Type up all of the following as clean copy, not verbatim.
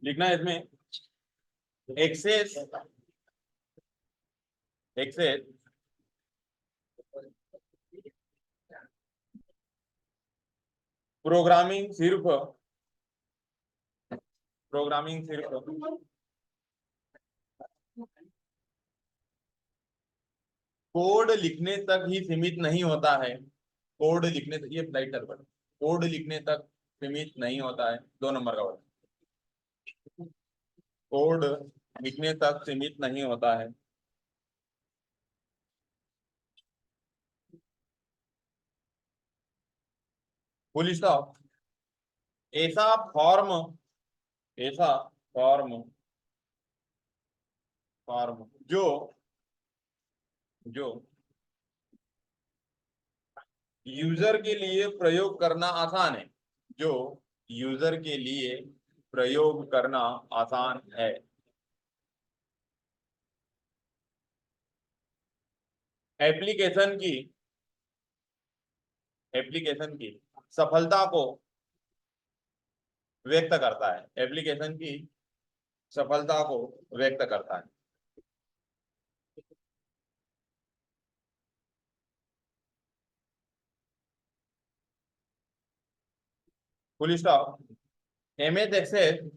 लिखना है इसमें एक्सेस एक्सेस प्रोग्रामिंग सिर्फ कोड लिखने तक ही सीमित नहीं होता है। कोड लिखने तक, ये फ्लाइटर पर कोड लिखने तक सीमित नहीं होता है। 2 नंबर का वर्ड, कोड लिखने तक सीमित नहीं होता है। Full stop. ऐसा फॉर्म ऐसा फॉर्म फॉर्म जो यूजर के लिए प्रयोग करना आसान है। जो यूजर के लिए प्रयोग करना आसान है। एप्लीकेशन की एप्लीकेशन की सफलता को व्यक्त करता है। एप्लीकेशन की सफलता को व्यक्त करता है। Full stop. MS Excel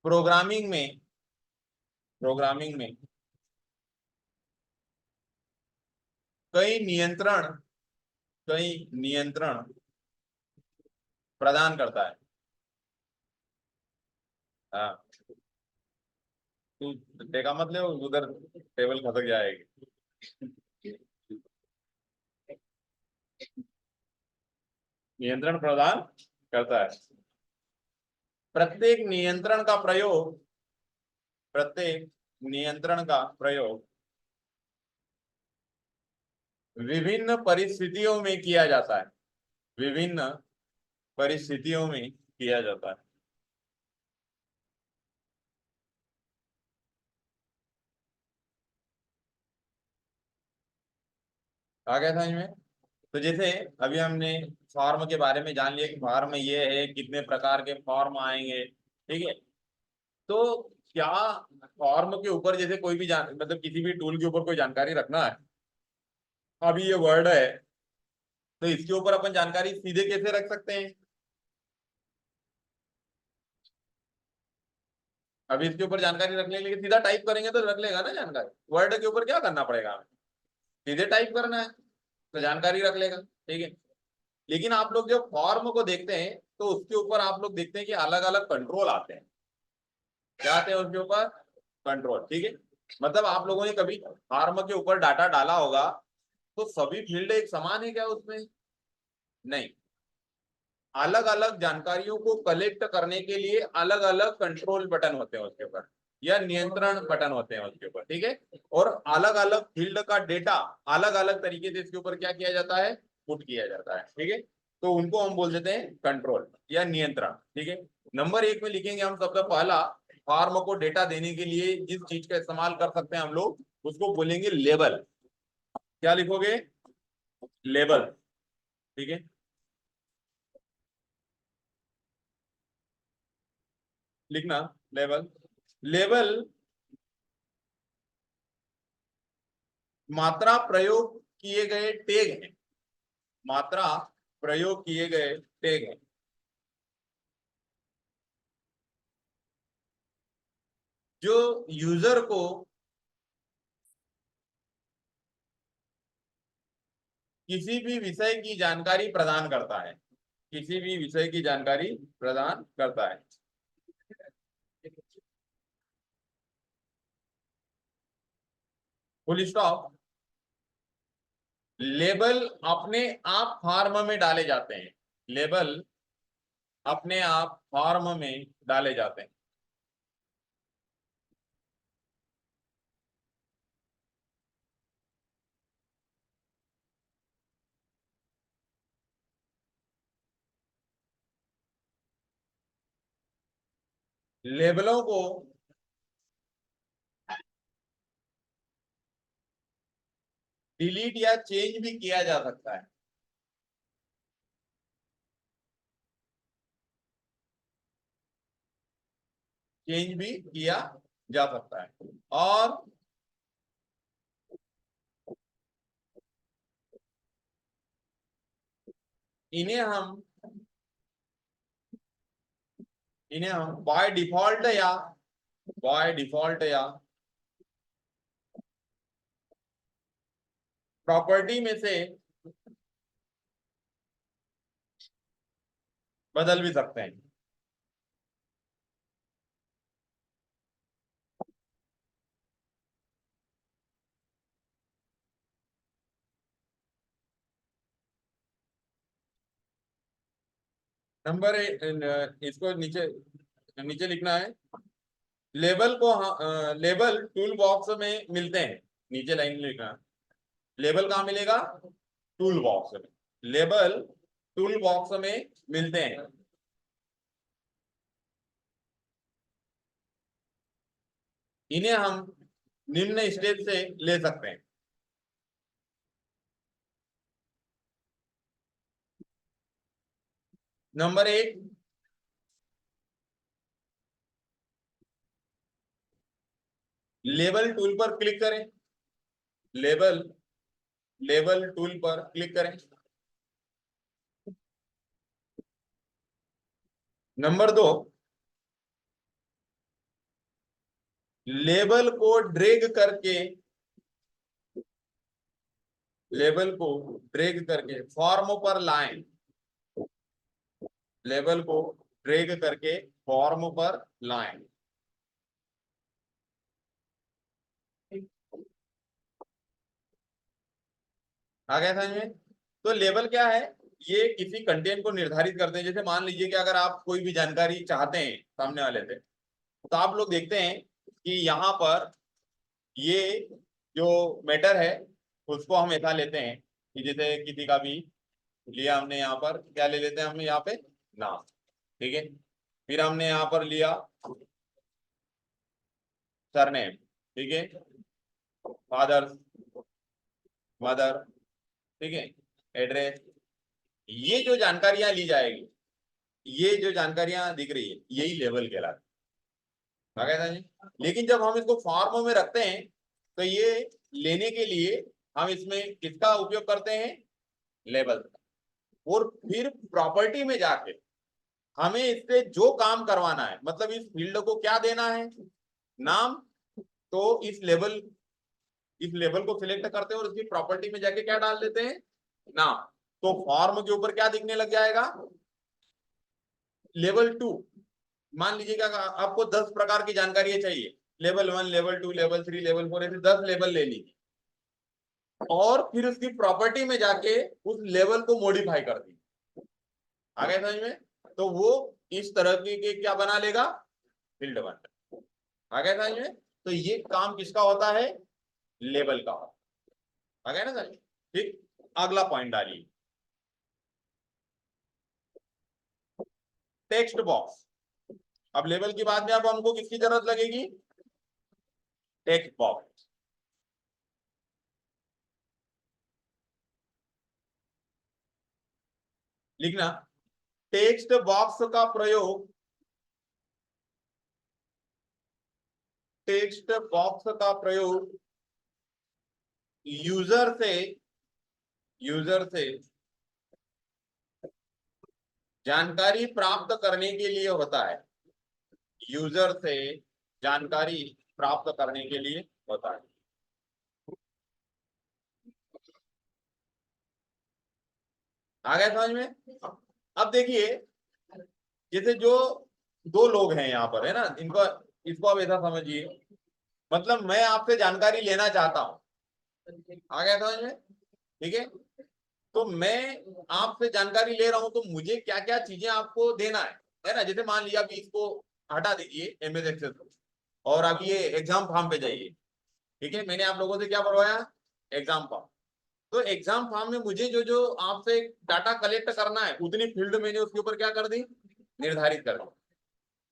programming में कई नियंत्रण कई नियंत्रण प्रदान करता है। हाँ, तू देखा मत ले, उधर टेबल खसक जाएगी। नियंत्रण प्रदान करता है। प्रत्येक नियंत्रण का प्रयोग प्रत्येक नियंत्रण का प्रयोग विभिन्न परिस्थितियों में किया जाता है। विभिन्न परिस्थितियों में किया जाता है। आ गया समझ में? तो जैसे अभी हमने फॉर्म के बारे में जान लिया कि फॉर्म ये है, कितने प्रकार के फॉर्म आएंगे, ठीक है। तो क्या फॉर्म के ऊपर जैसे कोई भी मतलब किसी भी टूल के ऊपर कोई जानकारी रखना है। अभी ये वर्ड है, तो इसके ऊपर अपन जानकारी सीधे कैसे रख सकते हैं? अभी इसके ऊपर जानकारी रखने के लिए सीधा टाइप करेंगे तो रख लेगा ना जानकारी। वर्ड के ऊपर क्या करना पड़ेगा हमें? सीधे टाइप करना है तो जानकारी रख लेगा, ठीक है। लेकिन आप लोग जब फॉर्म को देखते हैं तो उसके ऊपर आप लोग देखते हैं कि अलग अलग कंट्रोल आते हैं। क्या आते हैं उसके ऊपर? कंट्रोल, ठीक है। मतलब आप लोगों ने कभी फॉर्म के ऊपर डाटा डाला होगा, तो सभी फील्ड एक समान है क्या उसमें? नहीं। अलग अलग जानकारियों को कलेक्ट करने के लिए अलग अलग कंट्रोल बटन होते हैं उसके ऊपर, या नियंत्रण बटन होते हैं उसके ऊपर, ठीक है। और अलग अलग फील्ड का डेटा अलग अलग तरीके से इसके ऊपर क्या किया जाता है? पुट किया जाता है, ठीक है। तो उनको हम बोल देते हैं कंट्रोल या नियंत्रण, ठीक है। नंबर 1 में लिखेंगे हम सबसे पहला, फॉर्म को डेटा देने के लिए जिस चीज का इस्तेमाल कर सकते हैं हम लोग, उसको बोलेंगे लेबल। क्या लिखोगे? लेबल, ठीक है। लिखना लेबल। लेबल मात्रा प्रयोग किए गए टैग हैं। मात्रा प्रयोग किए गए टैग हैं। जो यूजर को किसी भी विषय की जानकारी प्रदान करता है। किसी भी विषय की जानकारी प्रदान करता है। Full stop. लेबल अपने आप फॉर्म में डाले जाते हैं। लेबल अपने आप फॉर्म में डाले जाते हैं। लेबलों को डिलीट या चेंज भी किया जा सकता है। चेंज भी किया जा सकता है। और इन्हें हम बाय डिफॉल्ट या प्रॉपर्टी में से बदल भी सकते हैं। नंबर इसको नीचे नीचे लिखना है। लेबल को लेबल टूल बॉक्स में मिलते हैं। नीचे लाइन में लिखना है। लेबल कहाँ मिलेगा? टूल बॉक्स में। लेबल टूल बॉक्स में मिलते हैं। इन्हें हम निम्न स्टेज से ले सकते हैं। नंबर 1, लेबल टूल पर क्लिक करें। लेबल लेबल टूल पर क्लिक करें। नंबर 2, लेबल को ड्रैग करके फॉर्म पर लाएं। लेबल को ड्रैग करके फॉर्म पर लाएं। आ गया समझ में? तो लेबल क्या है? ये किसी कंटेंट को निर्धारित करते हैं। जैसे मान लीजिए कि अगर आप कोई भी जानकारी चाहते हैं सामने वाले से, तो आप लोग देखते हैं कि यहाँ पर ये जो मैटर है उसको हम ऐसा लेते हैं कि जैसे किसी का भी लिया हमने, यहाँ पर क्या ले लेते हैं हमने यहाँ पे? नाम। ठीक है। फिर हमने यहाँ पर लिया सरनेम। ठीक है। Father, mother. ठीक है। एड्रेस। ये जो जानकारियां ली जाएगी, ये जो जानकारियां दिख रही है, यही लेबल कहलाती है। आ गया था जी? लेकिन जब हम इसको फॉर्म में रखते हैं तो ये लेने के लिए हम इसमें किसका उपयोग करते हैं? लेबल। और फिर प्रॉपर्टी में जाके हमें इससे जो काम करवाना है, मतलब इस फील्ड को क्या देना है? नाम। तो इस लेबल को सिलेक्ट करते हैं और उसकी प्रॉपर्टी में जाके क्या डाल देते हैं? नाम। तो फॉर्म के ऊपर क्या दिखने लग जाएगा? लेवल 2। मान लीजिएगा आपको 10 प्रकार की जानकारी चाहिए। लेवल 1, लेवल 2, लेवल 3, लेवल 4, ऐसे 10 लेवल ले लीजिए और फिर उसकी प्रॉपर्टी में जाके उस लेवल को मॉडिफाई कर दी। आ गया समझ में? तो वो इस तरह के क्या बना लेगा? फील्ड बन। आ गया समझ में? तो ये काम किसका होता है? लेबल का। आ गया ना समझ? ठीक। अगला पॉइंट डालिए, टेक्स्ट बॉक्स। अब लेबल की बात में अब हमको किसकी जरूरत लगेगी? Text box. लिखना, टेक्स्ट बॉक्स का प्रयोग टेक्स्ट बॉक्स का प्रयोग यूजर से जानकारी प्राप्त करने के लिए होता है। यूजर से जानकारी प्राप्त करने के लिए होता है। आ गया समझ में? अब देखिए, जैसे जो दो लोग हैं यहाँ पर, है ना, इनको इसको आप ऐसा समझिए, मतलब मैं आपसे जानकारी लेना चाहता हूँ। आ गया समझ में? ठीक है। तो मैं आपसे जानकारी ले रहा हूं तो मुझे क्या क्या चीजें आपको देना है ना? जैसे मान लिया, अभी इसको हटा दीजिए एमएस एक्सेल को, और अब ये एग्जाम फॉर्म पे जाइए। ठीक है। मैंने आप लोगों से क्या करवाया? Exam form. तो एग्जाम फॉर्म में मुझे जो जो आपसे डाटा कलेक्ट करना है उतनी फील्ड मैंने उसके ऊपर क्या कर दी? निर्धारित कर दी।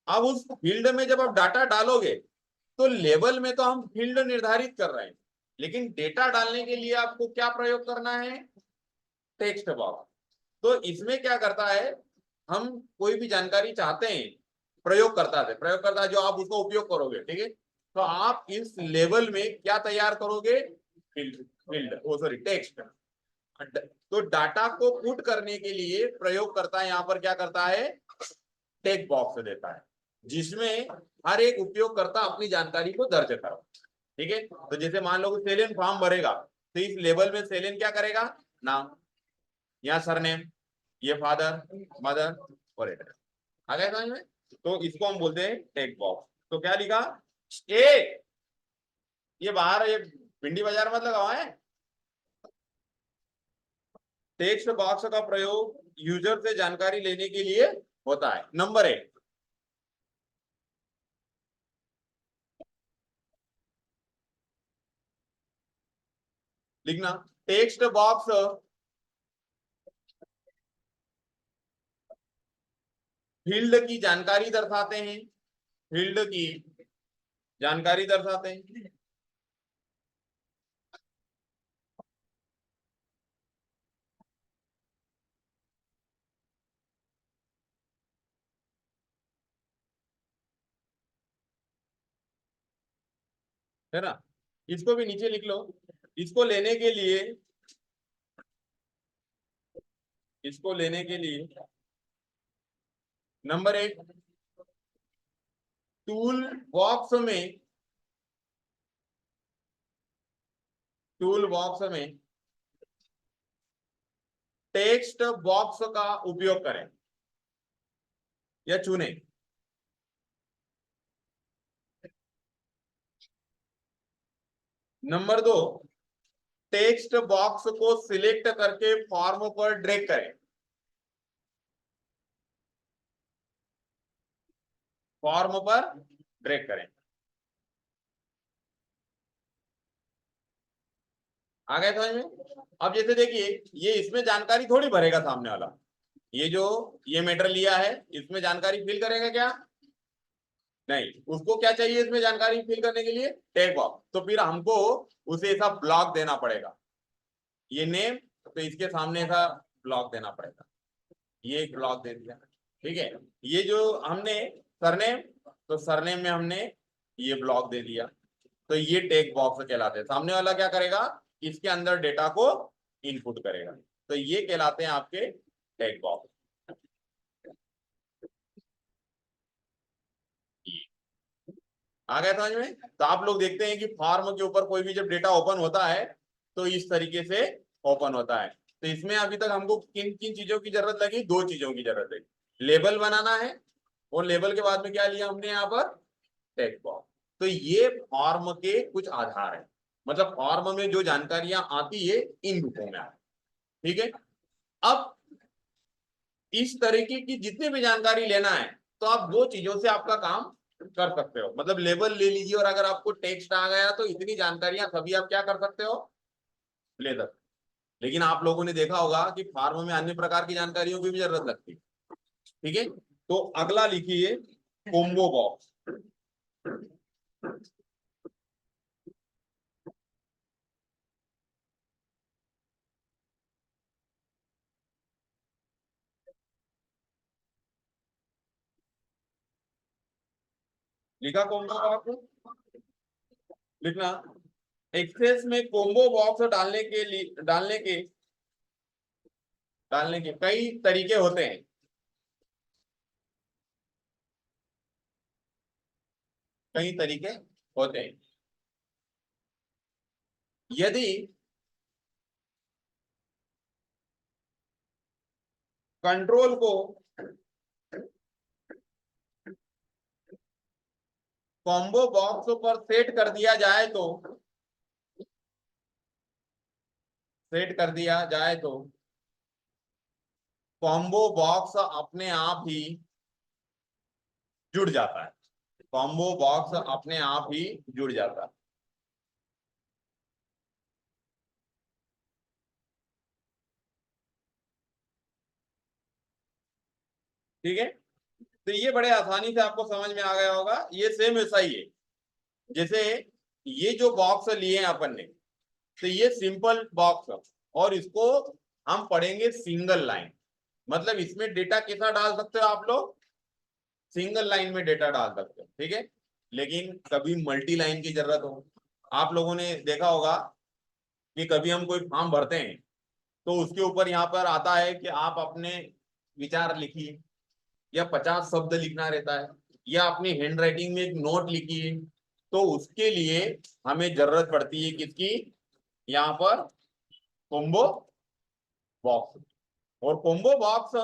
अब उस फील्ड में जब आप डाटा डालोगे तो लेवल में तो हम फील्ड निर्धारित कर रहे हैं, लेकिन डेटा डालने के लिए आपको क्या प्रयोग करना है? Text box. तो इसमें क्या करता है, हम कोई भी जानकारी चाहते हैं प्रयोगकर्ता से, प्रयोगकर्ता जो आप उसका उपयोग करोगे, ठीक है। तो आप इस लेवल में क्या तैयार करोगे, फील्ड, फील्ड ओ सॉरी टेक्स्ट। तो डाटा को पुट करने के लिए प्रयोगकर्ता यहाँ पर क्या करता है, टेक्स्ट बॉक्स देता है, जिसमें हर एक उपयोगकर्ता अपनी जानकारी को दर्ज करो, ठीक है। तो जैसे मान लो कि सेलियन फॉर्म भरेगा, तो इस लेवल में सेलियन क्या करेगा, नाम, यहाँ सरनेम, ये फादर, मदर और एड्रेस, आ गया समझ में। तो इसको हम बोलते हैं टेक्स्ट बॉक्स। तो क्या लिखा, ए, ये बाहर ये भिंडी बाजार मत लगाओ है। टेक्स्ट बॉक्स का प्रयोग यूजर से जानकारी लेने के लिए होता है। नंबर 1, लिखना, टेक्स्ट बॉक्स फील्ड की जानकारी दर्शाते हैं, फील्ड की जानकारी दर्शाते हैं। है ना, इसको भी नीचे लिख लो। इसको लेने के लिए, इसको लेने के लिए नंबर 1, टूल बॉक्स में, टूल बॉक्स में टेक्स्ट बॉक्स का उपयोग करें या चुने। नंबर 2, टेक्स्ट बॉक्स को सिलेक्ट करके फॉर्म पर ड्रैग करें, फॉर्म पर ड्रैग करें। आ गए समझ में। अब जैसे देखिए, ये इसमें जानकारी थोड़ी भरेगा सामने वाला, ये जो ये मैटर लिया है इसमें जानकारी फिल करेगा क्या, नहीं, उसको क्या चाहिए इसमें जानकारी फिल करने के लिए, टैग बॉक्स। तो फिर हमको उसे ऐसा ब्लॉक देना पड़ेगा, ये नेम, तो इसके सामने ऐसा ब्लॉक देना पड़ेगा, ये एक ब्लॉक दे दिया, ठीक है। ये जो हमने सरनेम, तो सरनेम में हमने ये ब्लॉक दे दिया, तो ये टेक्स्ट बॉक्स कहलाते हैं। सामने वाला क्या करेगा, इसके अंदर डेटा को इनपुट करेगा, तो ये कहलाते हैं आपके टेक्स्ट बॉक्स। आ गया समझ में। तो आप लोग देखते हैं कि फॉर्म के ऊपर कोई भी जब डेटा ओपन होता है तो इस तरीके से ओपन होता है। तो इसमें अभी तक हमको किन किन चीजों की जरूरत लगी, 2 चीजों की जरूरत है, लेबल बनाना है, और लेबल के बाद में क्या लिया हमने यहाँ पर, टेक्स्ट बॉक्स। तो ये फॉर्म के कुछ आधार है, मतलब फॉर्म में जो जानकारियां आती है इन रूपों में आती, ठीक है। अब इस तरीके की जितनी भी जानकारी लेना है, तो आप 2 चीजों से आपका काम कर सकते हो, मतलब लेबल ले लीजिए, और अगर आपको टेक्स्ट आ गया तो इतनी जानकारियां सभी आप क्या कर सकते हो, ले सकते। लेकिन आप लोगों ने देखा होगा कि फार्म में अन्य प्रकार की जानकारियों की भी जरूरत लगती है, ठीक है। तो अगला लिखिए, कोम्बो बॉक्स। लिखा कोम्बो बॉक्स, लिखना, एक्सेस में कोम्बो बॉक्स डालने के लिए, डालने के कई तरीके होते हैं, कई तरीके होते हैं। यदि कंट्रोल को कॉम्बो बॉक्स पर सेट कर दिया जाए तो, सेट कर दिया जाए तो कॉम्बो बॉक्स अपने आप ही जुड़ जाता है, कॉम्बो बॉक्स अपने आप ही जुड़ जाता है। ठीक है, तो ये बड़े आसानी से आपको समझ में आ गया होगा। ये सेम वैसा ही है, जैसे ये जो बॉक्स लिए हैं अपन ने, तो ये सिंपल बॉक्स, और इसको हम पढ़ेंगे सिंगल लाइन, मतलब इसमें डेटा कैसा डाल सकते हो आप लोग, सिंगल लाइन में डेटा डाल सकते हो, ठीक है। लेकिन कभी मल्टी लाइन की जरूरत हो, आप लोगों ने देखा होगा कि कभी हम कोई फॉर्म भरते हैं तो उसके ऊपर यहाँ पर आता है कि आप अपने विचार लिखिए, या 50 शब्द लिखना रहता है, या अपनी हैंड राइटिंग में एक नोट लिखिए। तो उसके लिए हमें जरूरत पड़ती है किसकी, यहाँ पर कॉम्बो बॉक्स। और कॉम्बो बॉक्स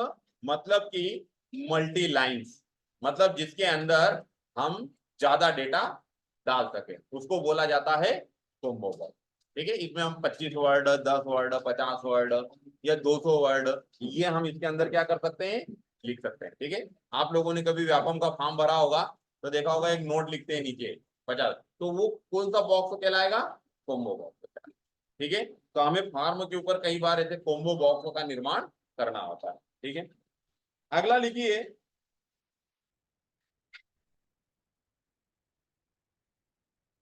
मतलब कि मल्टी लाइंस, मतलब जिसके अंदर हम ज्यादा डेटा डाल सके, उसको बोला जाता है कॉम्बो बॉक्स, ठीक है। इसमें हम 25 वर्ड, 10 वर्ड, 50 वर्ड या 200 वर्ड, ये हम इसके अंदर क्या कर सकते हैं, लिख सकते हैं, ठीक है। आप लोगों ने कभी व्यापम का फॉर्म भरा होगा तो देखा होगा एक नोट लिखते हैं नीचे 50, तो वो कौन सा बॉक्स कहलाएगा, कॉम्बो बॉक्स, ठीक है। तो हमें फॉर्म के ऊपर कई बार ऐसे कॉम्बो बॉक्स का निर्माण करना होता है, ठीक है। अगला लिखिए,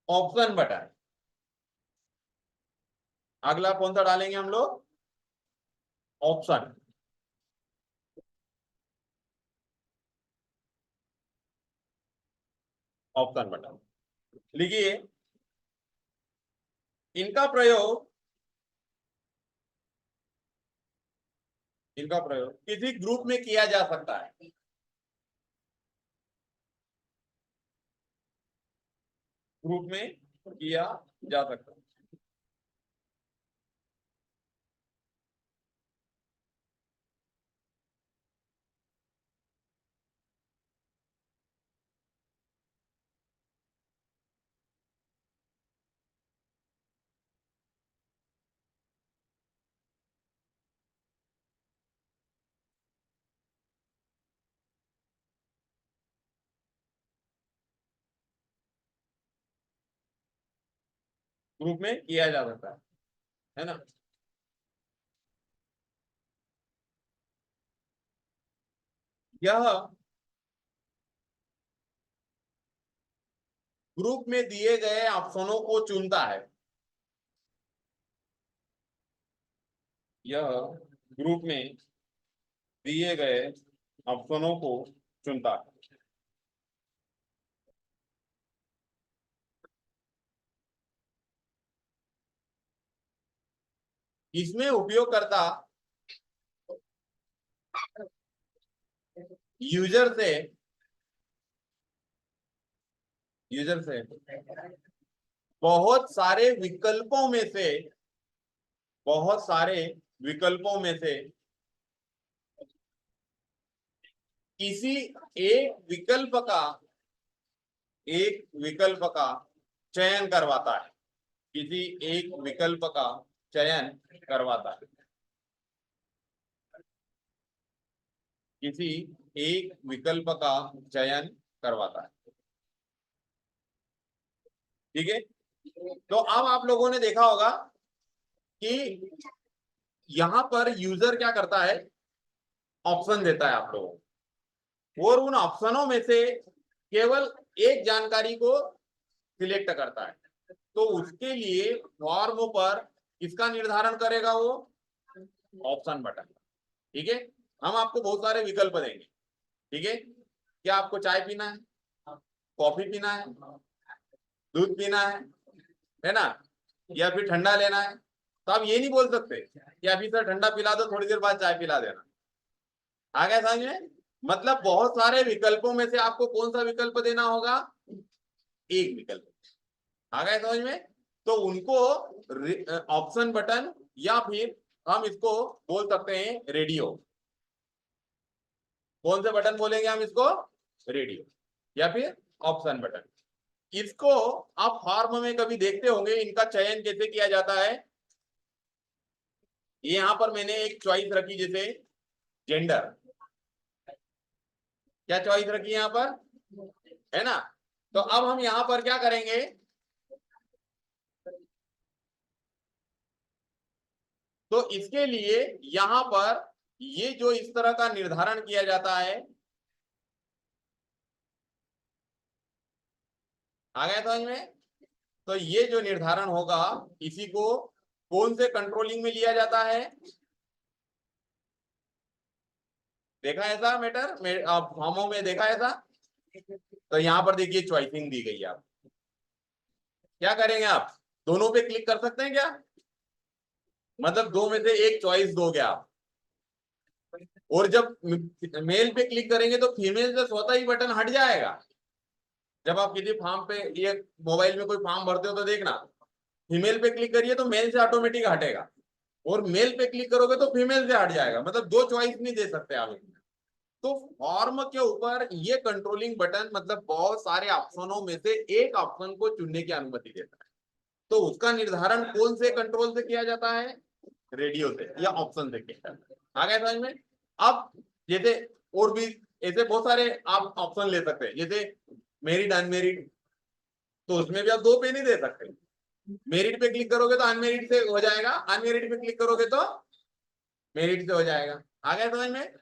ऑप्शन बटन। अगला कौन सा डालेंगे हम लोग, ऑप्शन। ऑप्शन बटन लिखिए, इनका प्रयोग, इनका प्रयोग किसी ग्रुप में किया जा सकता है, ग्रुप में किया जा सकता है। ग्रुप में किया जा सकता है ना। यह ग्रुप में दिए गए ऑप्शनों को चुनता है, यह ग्रुप में दिए गए ऑप्शनों को चुनता है। इसमें उपयोगकर्ता यूजर से, यूजर से बहुत सारे विकल्पों में से, बहुत सारे विकल्पों में से किसी एक विकल्प का, एक विकल्प का चयन करवाता है, किसी एक विकल्प का चयन करवाता है, किसी एक विकल्प का चयन करवाता है, ठीक है। तो अब आप लोगों ने देखा होगा कि यहां पर यूजर क्या करता है, ऑप्शन देता है आप लोगों को, और उन ऑप्शनों में से केवल एक जानकारी को सिलेक्ट करता है। तो उसके लिए फॉर्म पर किसका निर्धारण करेगा वो, ऑप्शन बटन, ठीक है। हम आपको बहुत सारे विकल्प देंगे, ठीक है। क्या आपको चाय पीना है, कॉफी पीना है, दूध पीना है ना, या फिर ठंडा लेना है, तो आप ये नहीं बोल सकते कि अभी सर ठंडा पिला दो, थोड़ी देर बाद चाय पिला देना। आ गया समझ में, मतलब बहुत सारे विकल्पों में से आपको कौन सा विकल्प देना होगा, एक विकल्प। आ गए समझ में, तो उनको ऑप्शन बटन, या फिर हम इसको बोल सकते हैं रेडियो। कौन से बटन बोलेंगे हम इसको, रेडियो, या फिर ऑप्शन बटन। इसको आप फॉर्म में कभी देखते होंगे, इनका चयन कैसे किया जाता है। ये यहां पर मैंने एक चॉइस रखी, जैसे जेंडर, क्या चॉइस रखी है यहाँ पर, है ना। तो अब हम यहाँ पर क्या करेंगे, तो इसके लिए यहां पर ये जो इस तरह का निर्धारण किया जाता है, आ गया समझ में। तो ये जो निर्धारण होगा, इसी को कौन से कंट्रोलिंग में लिया जाता है, देखा ऐसा मैटर फॉर्मों में देखा ऐसा, तो यहाँ पर देखिए चॉइसिंग दी गई है। आप क्या करेंगे, आप दोनों पे क्लिक कर सकते हैं क्या? मतलब दो में से एक चॉइस दोगे आप। और जब मेल पे क्लिक करेंगे तो फीमेल से स्वतः ही बटन हट जाएगा। जब आप किसी फॉर्म पे, ये मोबाइल में कोई फॉर्म भरते हो तो देखना, फीमेल पे क्लिक करिए तो मेल से ऑटोमेटिक हटेगा, और मेल पे क्लिक करोगे तो फीमेल से हट जाएगा। मतलब दो चॉइस नहीं दे सकते आप इसमें। तो फॉर्म के ऊपर ये कंट्रोलिंग बटन मतलब बहुत सारे ऑप्शनों में से एक ऑप्शन को चुनने की अनुमति देता है। तो उसका निर्धारण कौन से कंट्रोल से किया जाता है? रेडियो से या ऑप्शन से किया जाता है। आ गया समझ में? अब जैसे और भी ऐसे बहुत सारे आप ऑप्शन ले सकते हैं, जैसे मेरिड अनमेरिड, तो उसमें भी आप दो पे नहीं दे सकते। मेरिट पे क्लिक करोगे तो अनमेरिड से हो जाएगा, अनमेरिड पे क्लिक करोगे तो मेरिट से हो जाएगा। आ गया समझ में?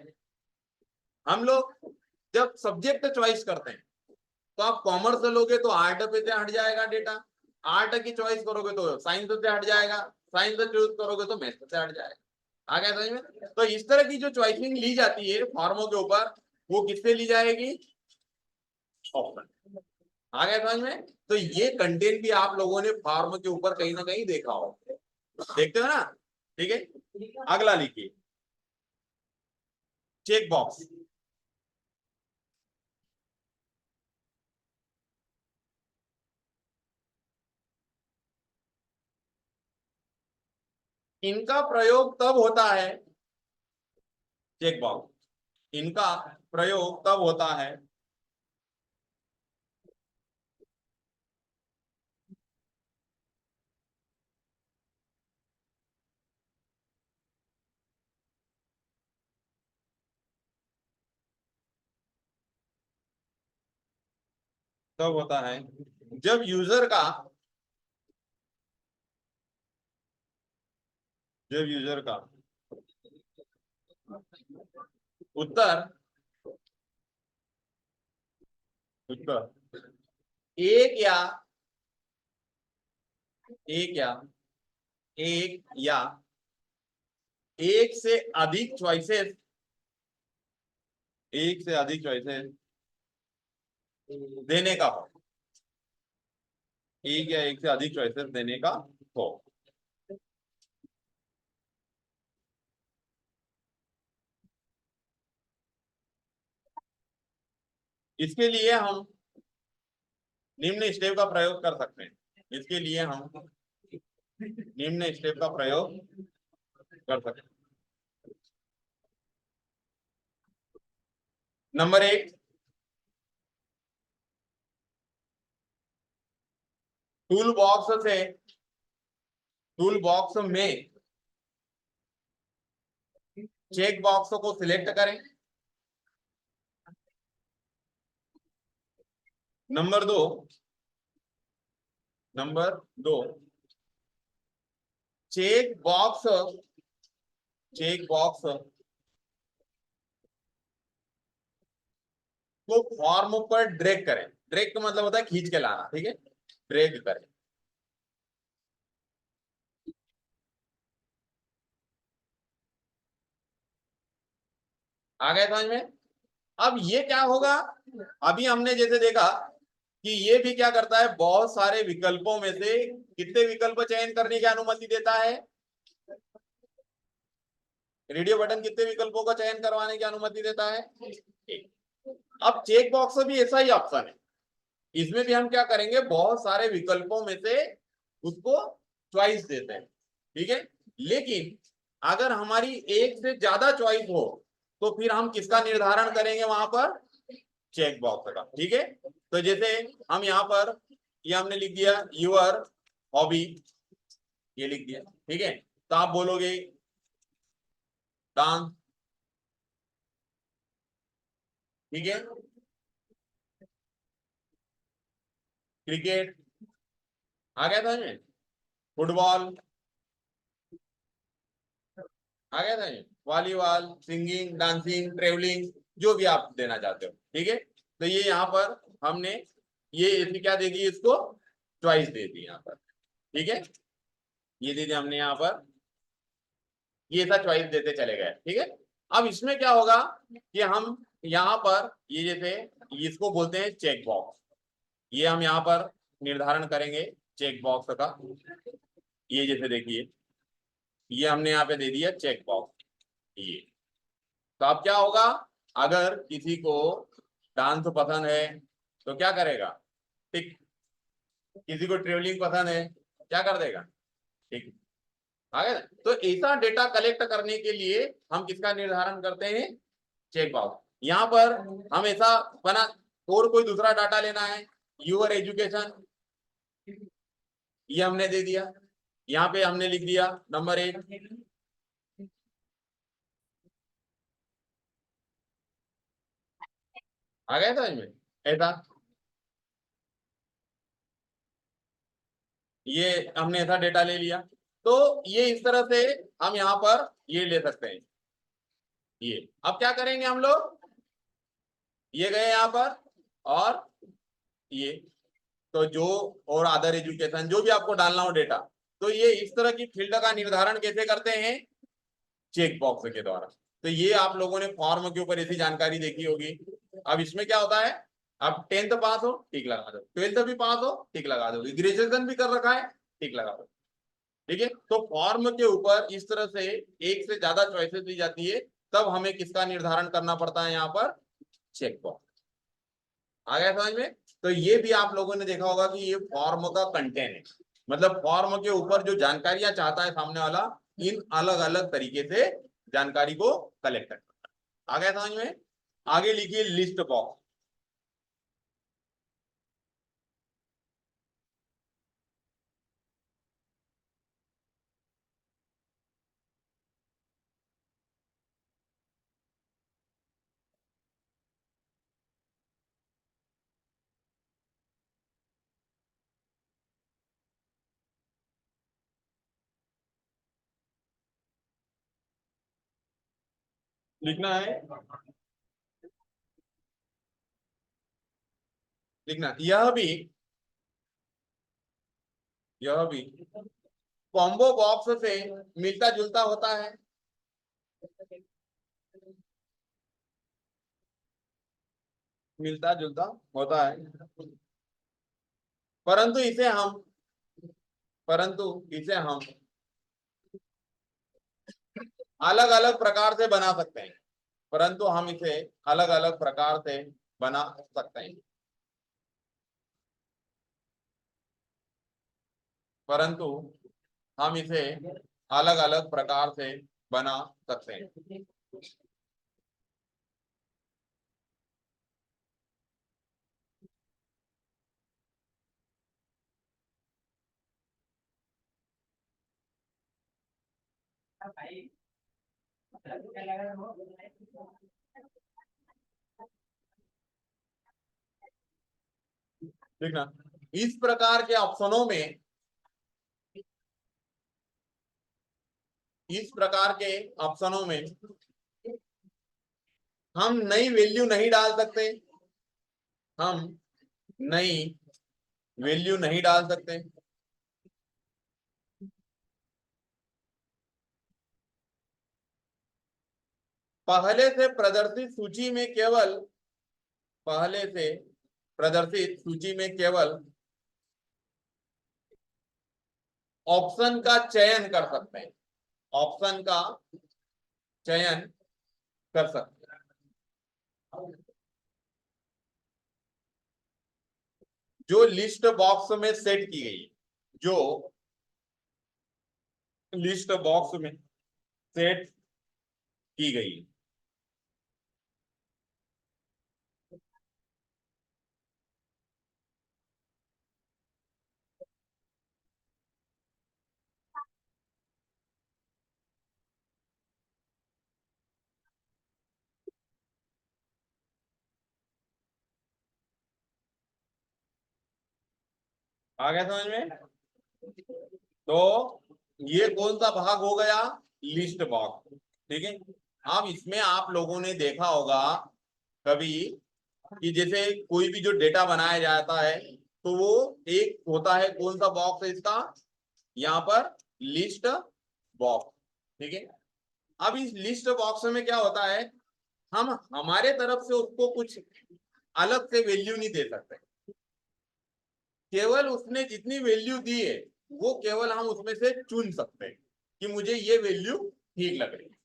हम लोग जब सब्जेक्ट चॉइस करते हैं तो आप कॉमर्स लोगे तो आर्ट पे से हट जाएगा डेटा, आर्ट की चॉइस करोगे तो साइंस से हट जाएगा, साइंस से चूज करोगे तो मैथ से हट जाएगा। आ गया समझ में? तो इस तरह की जो चॉइसिंग ली जाती है फॉर्मों के ऊपर, वो किससे ली जाएगी? ऑप्शन। आ गया समझ में? तो ये कंटेंट भी आप लोगों ने फॉर्म के ऊपर कहीं ना कहीं देखा हो, देखते हो ना? ठीक है, अगला लिखिए, चेक बॉक्स। इनका प्रयोग तब होता है, चेक बॉक्स इनका प्रयोग तब होता है तब होता है जब यूजर का उत्तर उत्तर एक या एक या एक या एक से अधिक चॉइसेस एक से अधिक चॉइसेस देने का हो, एक या एक से अधिक चॉइसेस देने का हो। इसके लिए हम निम्न स्टेप का प्रयोग कर सकते हैं। इसके लिए हम निम्न स्टेप का प्रयोग कर सकते हैं। नंबर एक, टूल बॉक्स से टूल बॉक्स में चेक बॉक्स को सिलेक्ट करें। नंबर दो नंबर दो, चेक बॉक्स चेक बॉक्स को फॉर्म पर ड्रैग करें। ड्रैग का मतलब होता है खींच के लाना, ठीक है, ड्रैग करें। आ गए समझ में? अब ये क्या होगा, अभी हमने जैसे देखा कि ये भी क्या करता है, बहुत सारे विकल्पों में से कितने विकल्प चयन करने की अनुमति देता है? रेडियो बटन कितने विकल्पों का चयन करवाने की अनुमति देता है? एक। अब चेक बॉक्स भी ऐसा ही ऑप्शन है, इसमें भी हम क्या करेंगे, बहुत सारे विकल्पों में से उसको चॉइस देते हैं, ठीक है। लेकिन अगर हमारी एक से ज्यादा चॉइस हो तो फिर हम किसका निर्धारण करेंगे वहां पर? चेक बॉक्स का, ठीक है। तो जैसे हम यहाँ पर ये हमने लिख दिया यूर हॉबी, ये लिख दिया, ठीक है। तो आप बोलोगे डांस, ठीक है, क्रिकेट, आ गया था में फुटबॉल, आ गया था में वॉलीबॉल, सिंगिंग, डांसिंग, ट्रेवलिंग, जो भी आप देना चाहते हो, ठीक है। तो ये यहाँ पर हमने ये इसकी क्या दे दी, इसको चॉइस दे दी यहाँ पर, ठीक है। ये दे दिया हमने यहाँ पर, ये ऐसा चॉइस देते चले गए, ठीक है। अब इसमें क्या होगा कि हम यहाँ पर ये जैसे इसको बोलते हैं चेक बॉक्स। ये हम यहाँ पर निर्धारण करेंगे चेक बॉक्स का। ये जैसे देखिए, ये हमने यहाँ पे दे दिया चेक बॉक्स। ये तो अब क्या होगा, अगर किसी को डांस पसंद है तो क्या करेगा, टिक। किसी को ट्रेवलिंग पसंद है, क्या कर देगा, ठीक। आ गया ना? तो ऐसा डेटा कलेक्ट करने के लिए हम किसका निर्धारण करते हैं, चेक बॉक्स। यहाँ पर हम ऐसा बना, और कोई दूसरा डाटा लेना है, यूर एजुकेशन, ये हमने दे दिया। यहाँ पे हमने लिख दिया नंबर 1। आ गया समझ में, ऐसा ये हमने ऐसा डेटा ले लिया। तो ये इस तरह से हम यहाँ पर ये ले सकते हैं। ये अब क्या करेंगे हम लोग, ये गए यहाँ पर, और ये तो जो, और अदर एजुकेशन, जो भी आपको डालना हो डेटा, तो ये इस तरह की फील्ड का निर्धारण कैसे करते हैं, चेक बॉक्स के द्वारा। तो ये आप लोगों ने फॉर्म के ऊपर ऐसी जानकारी देखी होगी। अब इसमें क्या होता है, अब 10th पास हो, टिक लगा दो, 12th भी पास हो, टिक लगा दो, ग्रेजुएशन भी कर रखा है, टिक लगा दो। ठीक है, तो फॉर्म के ऊपर इस तरह से एक से ज्यादा चॉइसेस दी जाती है, तब हमें किसका निर्धारण करना पड़ता है, यहाँ पर चेक बॉक्स। आ गया समझ में। तो ये भी आप लोगों ने देखा होगा कि ये फॉर्म का कंटेंट है, मतलब फॉर्म के ऊपर जो जानकारियां चाहता है सामने वाला, इन अलग अलग तरीके से जानकारी को कलेक्ट करता है। आ गया समझ में। आगे लिखिए लिस्ट बॉक्स। लिखना है, लिखना यह भी कॉम्बो बॉक्स से मिलता जुलता होता है। मिलता जुलता होता है, परंतु इसे हम परंतु इसे हम अलग अलग प्रकार से बना सकते हैं। परंतु हम इसे अलग अलग प्रकार से बना सकते हैं। परंतु हम इसे अलग अलग प्रकार से बना सकते हैं। देखना, इस प्रकार के ऑप्शनों में, इस प्रकार के ऑप्शनों में हम नई वैल्यू नहीं डाल सकते, हम नई वैल्यू नहीं डाल सकते। पहले से प्रदर्शित सूची में केवल पहले से प्रदर्शित सूची में केवल ऑप्शन का चयन कर सकते हैं, ऑप्शन का चयन कर सकते हैं। जो लिस्ट बॉक्स में सेट की गई, जो लिस्ट बॉक्स में सेट की गई। आ गया समझ में। तो ये कौन सा भाग हो गया, लिस्ट बॉक्स। ठीक है, अब इसमें आप लोगों ने देखा होगा कभी कि जैसे कोई भी जो डेटा बनाया जाता है, तो वो एक होता है, कौन सा बॉक्स है इसका, यहाँ पर लिस्ट बॉक्स। ठीक है, अब इस लिस्ट बॉक्स में क्या होता है, हम हमारे तरफ से उसको कुछ अलग से वैल्यू नहीं दे सकते, केवल उसने जितनी वैल्यू दी है वो केवल हम उसमें से चुन सकते हैं कि मुझे ये वैल्यू ठीक लग रही है।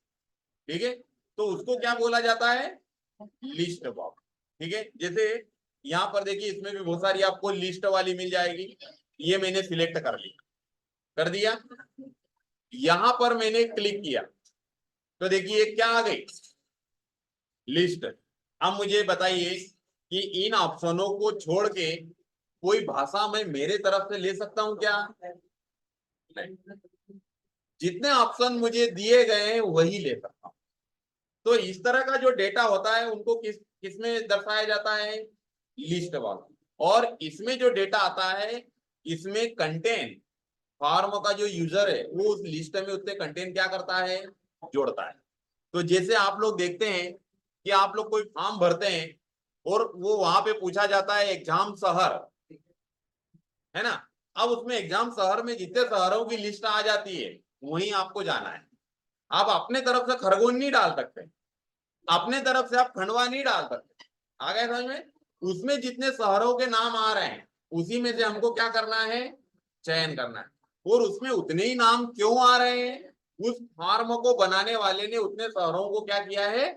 ठीक है, तो उसको क्या बोला जाता है, लिस्ट बॉक्स। ठीक है, जैसे यहाँ पर देखिए इसमें भी बहुत सारी आपको लिस्ट वाली मिल जाएगी, ये मैंने सिलेक्ट कर ली, कर दिया, यहां पर मैंने क्लिक किया तो देखिए क्या आ गई, लिस्ट। अब मुझे बताइए कि इन ऑप्शनों को छोड़ के कोई भाषा मैं मेरे तरफ से ले सकता हूं क्या, नहीं, जितने ऑप्शन मुझे दिए गए हैं वही ले सकता हूं। तो इस तरह का जो डेटा होता है उनको किसमें दर्शाया जाता है, लिस्ट वाला। और इसमें जो डेटा आता है इसमें कंटेंट, फॉर्म का जो यूजर है वो उस लिस्ट में उससे कंटेंट क्या करता है, जोड़ता है। तो जैसे आप लोग देखते हैं कि आप लोग कोई फॉर्म भरते हैं और वो वहां पे पूछा जाता है एग्जाम शहर, है ना, अब उसमें एग्जाम शहर में जितने शहरों की लिस्ट आ जाती है वहीं आपको जाना है। आप अपने तरफ से खरगोन नहीं डाल सकते, अपने तरफ से आप खंडवा नहीं डाल सकते, आ गए समझ में। उसमें जितने शहरों के नाम आ रहे हैं उसी में से हमको क्या करना है, चयन करना है। और उसमें उतने ही नाम क्यों आ रहे हैं, उस फॉर्म को बनाने वाले ने उतने शहरों को क्या किया है,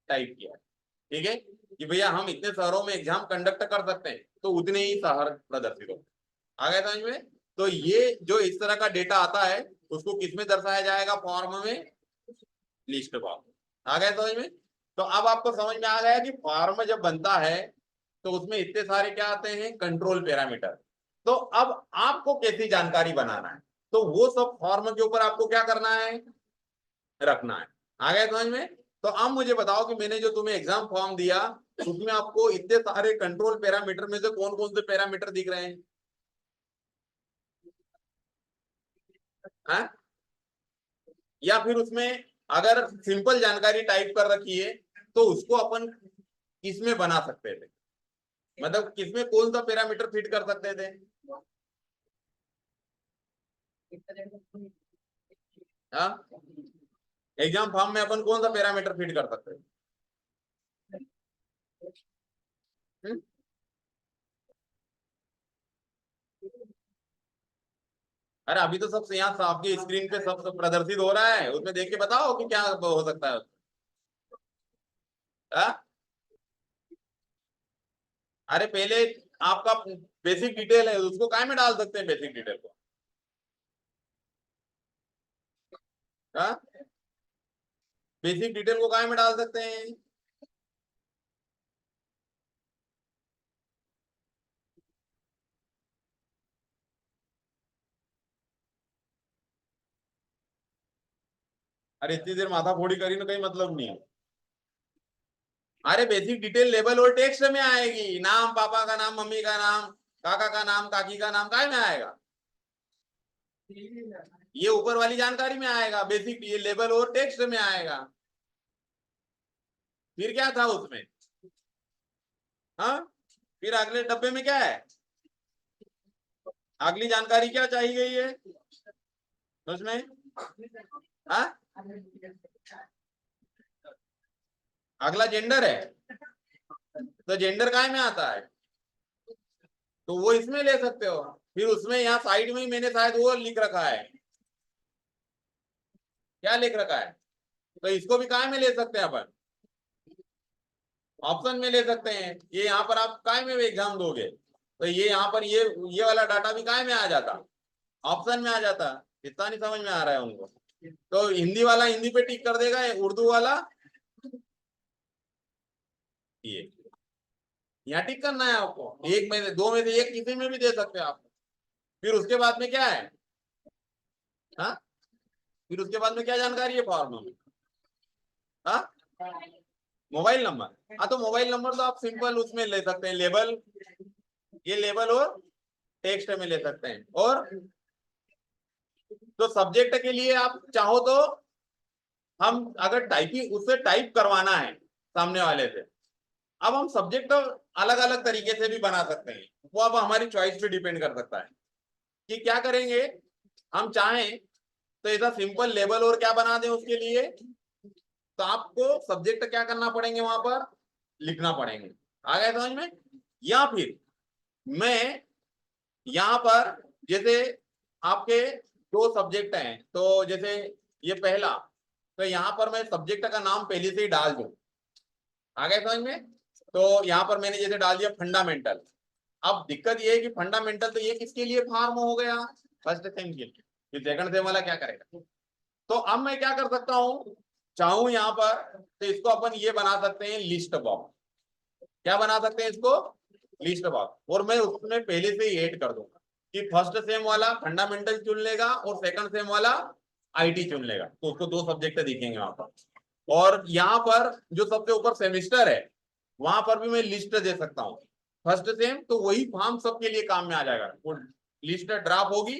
टाइप किया है। ठीक है, कि भैया हम इतने शहरों में एग्जाम कंडक्ट कर सकते हैं तो उतने ही शहर प्रदर्शित हो, आ गए समझ में। तो ये जो इस तरह का डेटा आता है उसको किसमें दर्शाया जाएगा, फॉर्म में, लिस्ट बॉक्स, आ गए समझ में। तो अब आपको समझ में आ गया कि फॉर्म जब बनता है तो उसमें इतने सारे क्या आते हैं, कंट्रोल पैरामीटर। तो अब आपको कैसी जानकारी बनाना है, तो वो सब फॉर्म के ऊपर आपको क्या करना है, रखना है, आ गए समझ में। तो अब मुझे बताओ कि मैंने जो तुम्हें एग्जाम फॉर्म दिया उसमें आपको इतने सारे कंट्रोल पैरामीटर में से कौन कौन से पैरामीटर दिख रहे हैं, है? या फिर उसमें अगर सिंपल जानकारी टाइप कर रखी है तो उसको अपन किसमें बना सकते थे, मतलब किसमें कौन सा पैरामीटर फिट कर सकते थे, हाँ, एग्जाम फॉर्म में अपन कौन सा पैरामीटर फिट कर सकते थे? हम्म? अरे अभी तो सब यहाँ आपकी स्क्रीन पे सब प्रदर्शित हो रहा है, उसमें देख के बताओ कि क्या हो सकता है, हाँ? अरे पहले आपका बेसिक डिटेल है उसको काय में डाल सकते हैं, बेसिक डिटेल को, हाँ, बेसिक डिटेल को काय में डाल सकते हैं, अरे इतनी देर माथा फोड़ी करी ना कहीं मतलब नहीं है। अरे बेसिक डिटेल लेबल और टेक्स्ट में आएगी, नाम, पापा का नाम, मम्मी का नाम, काका का नाम, काकी का नाम, काय में आएगा, ये ऊपर वाली जानकारी में आएगा, बेसिक ये लेबल और टेक्स्ट में आएगा। फिर क्या था उसमें, हाँ, फिर अगले डब्बे में क्या है, अगली जानकारी क्या चाहिए गई है उसमें, हाँ, अगला जेंडर है, तो जेंडर काय में आता है, तो वो इसमें ले सकते हो। फिर उसमें यहाँ साइड में ही मैंने शायद वो लिख रखा है, क्या लिख रखा है, तो इसको भी काय में ले सकते हैं अपन, ऑप्शन में ले सकते हैं। ये यहाँ पर आप काय में एग्जाम दोगे तो ये यहाँ पर ये वाला डाटा भी काय में आ जाता, ऑप्शन में आ जाता। इतना नहीं समझ में आ रहा है उनको, तो हिंदी वाला हिंदी पे टिक कर देगा, उर्दू वाला ये, यहाँ टिक करना है आपको, एक में से, दो में से एक किसी में भी दे सकते हो आप। फिर उसके बाद में क्या है, हाँ, फिर उसके बाद में क्या जानकारी है फॉर्म में, हाँ, मोबाइल नंबर, हाँ, तो मोबाइल नंबर तो आप सिंपल उसमें ले सकते हैं, लेबल, ये लेबल और टेक्स्ट में ले सकते हैं। और तो सब्जेक्ट के लिए आप चाहो तो हम अगर टाइपिंग उससे टाइप करवाना है सामने वाले से, अब हम सब्जेक्ट अलग अलग तरीके से भी बना सकते हैं, वो अब हमारी चॉइस पे डिपेंड कर सकता है कि क्या करेंगे। हम चाहें तो ऐसा सिंपल लेबल और क्या बना दें उसके लिए, तो आपको सब्जेक्ट क्या करना पड़ेंगे वहां पर, लिखना पड़ेंगे। आ गया समझ में? या फिर मैं यहां पर जैसे आपके दो सब्जेक्ट हैं, तो जैसे ये पहला, तो यहां पर मैं सब्जेक्ट का नाम पहले से ही डाल दूं। आ गया समझ में? तो यहां पर मैंने जैसे डाल दिया फंडामेंटल। अब दिक्कत ये है कि फंडामेंटल तो ये किसके लिए फॉर्म हो गया, फर्स्ट सेम के लिए, फिर सेकंड सेम वाला क्या करेगा? तो अब मैं क्या कर सकता हूं, चाहूं यहां पर तो इसको अपन ये बना सकते हैं लिस्ट बॉक्स। क्या बना सकते हैं इसको? List box. और मैं उसमें पहले से ही ऐड कर दूंगा कि फर्स्ट सेम वाला फंडामेंटल चुन लेगा और सेकंड सेम वाला आईटी चुन लेगा, तो उसको दो सब्जेक्ट दिखेंगे वहां पर। और यहाँ पर जो सबसे ऊपर सेमिस्टर है वहां पर भी मैं लिस्ट दे सकता हूँ फर्स्ट सेम, तो वही फॉर्म सबके लिए काम में आ जाएगा। वो लिस्ट ड्रॉप होगी,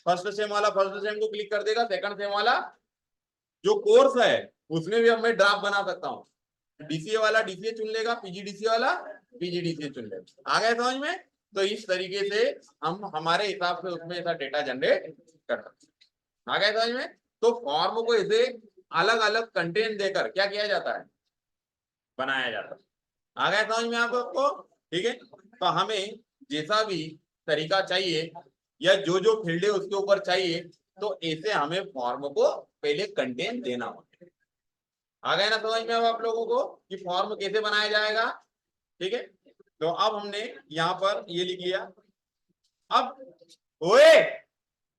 फर्स्ट सेम वाला फर्स्ट सेम को क्लिक कर देगा, सेकंड सेम वाला जो कोर्स है उसमें भी अब मैं ड्राफ्ट बना सकता हूँ। डीसीए वाला डीसीए चुन लेगा, पीजीडीसीए वाला पीजीडीसीए चुन लेगा। आ गया समझ में? तो इस तरीके से हम हमारे हिसाब से उसमें ऐसा डेटा जनरेट कर सकते हैं। आ गया समझ में? तो फॉर्म को ऐसे अलग अलग कंटेंट देकर क्या किया जाता है, बनाया जाता है। आ गया समझ में आपको? ठीक है, तो हमें जैसा भी तरीका चाहिए या जो जो फील्ड है उसके ऊपर चाहिए, तो ऐसे हमें फॉर्म को पहले कंटेंट देना होगा। आ गया ना समझ में अब आप लोगों को कि फॉर्म कैसे बनाया जाएगा? ठीक है, तो अब हमने यहाँ पर ये लिख लिया। अब ओए,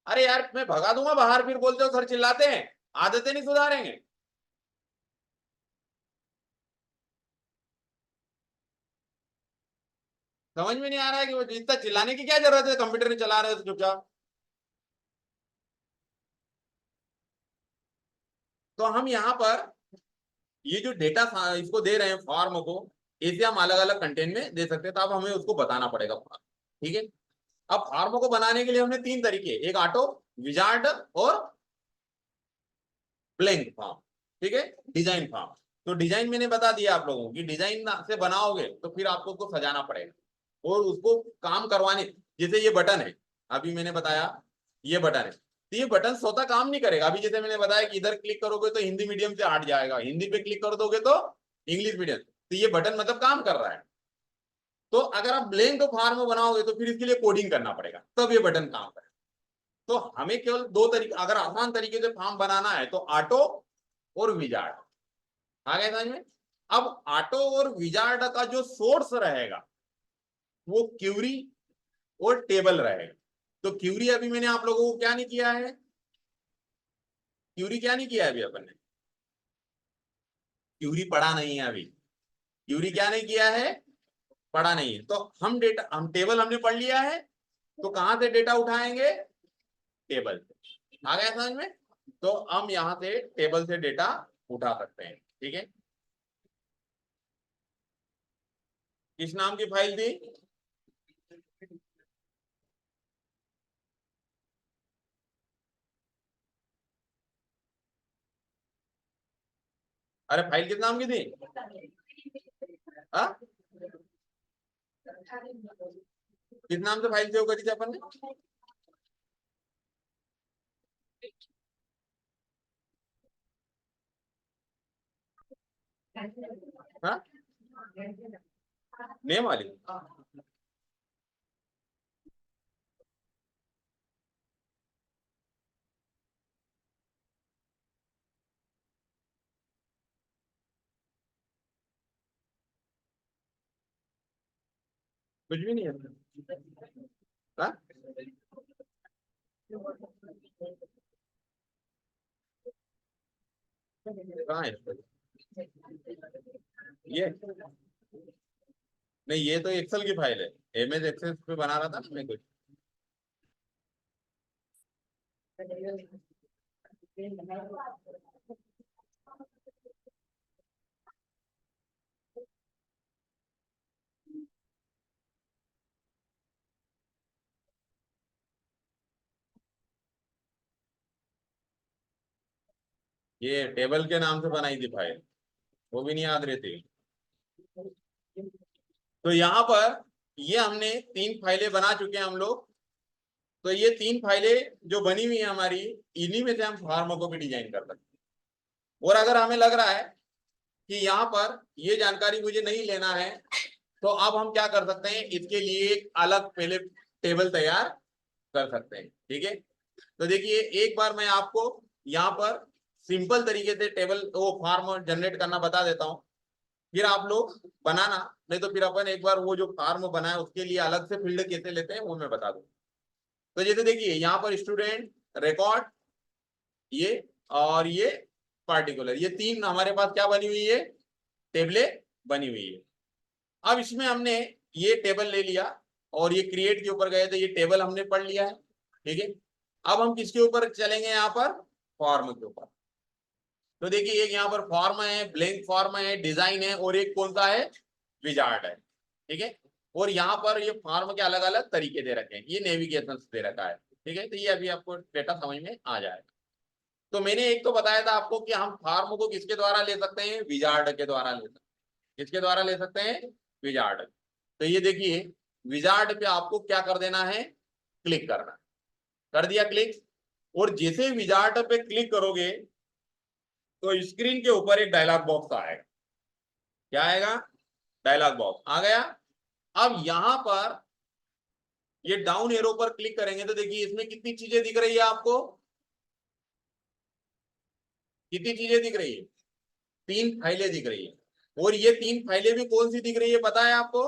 अरे यार मैं भगा दूंगा बाहर, फिर बोलते हो सर चिल्लाते हैं, आदतें नहीं सुधारेंगे। समझ में नहीं आ रहा है कि वो इतना चिल्लाने की क्या जरूरत है, कंप्यूटर नहीं चला रहे हो तो चुपचाप। तो हम यहाँ पर ये जो डेटा इसको दे रहे हैं फॉर्म को, इसे हम अलग अलग कंटेंट में दे सकते हैं, तो अब हमें उसको बताना पड़ेगा। ठीक है, अब फॉर्म को बनाने के लिए हमने तीन तरीके, एक ऑटो, विजार्ड और ब्लैंक फॉर्म। ठीक है, डिजाइन फॉर्म। तो डिजाइन मैंने बता दिया आप लोगों की, डिजाइन से बनाओगे तो फिर आपको उसको सजाना पड़ेगा और उसको काम करवाने, जैसे ये बटन है, अभी मैंने बताया ये बटन है, तो ये बटन स्वतः काम नहीं करेगा। अभी जैसे मैंने बताया कि इधर क्लिक करोगे तो हिंदी मीडियम से हट जाएगा, हिंदी पे क्लिक कर दोगे तो इंग्लिश मीडियम, तो ये बटन मतलब काम कर रहा है। तो अगर आप ब्लैंक फॉर्म बनाओगे तो फिर इसके लिए कोडिंग करना पड़ेगा, तब ये बटन काम करेगा। तो हमें केवल दो तरीके, अगर आसान तरीके से फॉर्म बनाना है तो ऑटो और विजार्ड। आ गए समझ में? अब ऑटो और विजार्ड का जो सोर्स रहेगा वो क्यूरी और टेबल रहेगा। तो क्यूरी अभी मैंने आप लोगों को क्या नहीं किया है, क्यूरी क्या नहीं किया है अभी अपन ने, क्यूरी पढ़ा नहीं है अभी, क्यूरी क्या नहीं किया है, पढ़ा नहीं है। तो हम डेटा, हम टेबल हमने पढ़ लिया है, तो कहां से डेटा उठाएंगे, टेबल से। आ गया समझ में? तो हम यहां से टेबल से डेटा उठा सकते हैं। ठीक है, किस नाम की फाइल थी, अरे फाइल किस नाम की थी? हाँ, किस नाम से फाइल सेव करी थी अपन ने? हाँ, नेम वाली। कुछ भी नहीं है। हाँ? कहाँ है इसका? ये नहीं, ये तो एक्सेल की फाइल है, एमएस एक्सेल पे बना रहा था ना मैं कुछ। ये टेबल के नाम से बनाई थी फाइल, वो भी नहीं याद रहती। तो यहाँ पर ये हमने तीन फाइलें बना चुके हैं हम लोग। तो ये तीन फाइलें जो बनी हुई है हमारी, इन्हीं में से हम फॉर्म को भी डिजाइन कर सकते हैं। और अगर हमें लग रहा है कि यहाँ पर ये जानकारी मुझे नहीं लेना है, तो अब हम क्या कर सकते हैं, इसके लिए एक अलग पहले टेबल तैयार कर सकते हैं। ठीक है, तो देखिए एक बार मैं आपको यहाँ पर सिंपल तरीके से टेबल वो फॉर्म जनरेट करना बता देता हूँ, फिर आप लोग बनाना, नहीं तो फिर अपन एक बार वो जो फॉर्म बनाए उसके लिए अलग से फील्ड कैसे लेते हैं वो मैं बता दूँ। तो जैसे देखिए यहाँ पर स्टूडेंट, रिकॉर्ड, ये और ये पार्टिकुलर, ये तीन हमारे पास क्या बनी हुई है, टेबलें बनी हुई है। अब इसमें हमने ये टेबल ले लिया और ये क्रिएट के ऊपर गए तो ये टेबल हमने पढ़ लिया है। ठीक है, अब हम किसके ऊपर चलेंगे, यहाँ पर फॉर्म के ऊपर। तो देखिए एक यहाँ पर फॉर्म है, ब्लैंक फॉर्म है, डिजाइन है, और एक कौन सा है, विजार्ड है। ठीक है, और यहाँ पर ये फॉर्म के अलग अलग तरीके दे रखे हैं, ये नेविगेशन दे रखा है। ठीक है, तो ये अभी आपको डेटा समझ में आ जाएगा। तो मैंने एक तो बताया था आपको कि हम फॉर्म को किसके द्वारा ले सकते हैं, विजार्ड के द्वारा ले सकते हैं। किसके द्वारा ले सकते हैं, विजार्ड। तो ये देखिए विजार्ड पे आपको क्या कर देना है, क्लिक करना। कर दिया क्लिक, और जैसे विजार्ड पे क्लिक करोगे तो स्क्रीन के ऊपर एक डायलॉग बॉक्स आएगा। क्या आएगा, डायलॉग बॉक्स आ गया। अब यहां पर ये डाउन एरो पर क्लिक करेंगे तो देखिए इसमें कितनी चीजें दिख रही है आपको, कितनी चीजें दिख रही है, तीन फाइलें दिख रही है। और ये तीन फाइलें भी कौन सी दिख रही है पता है आपको,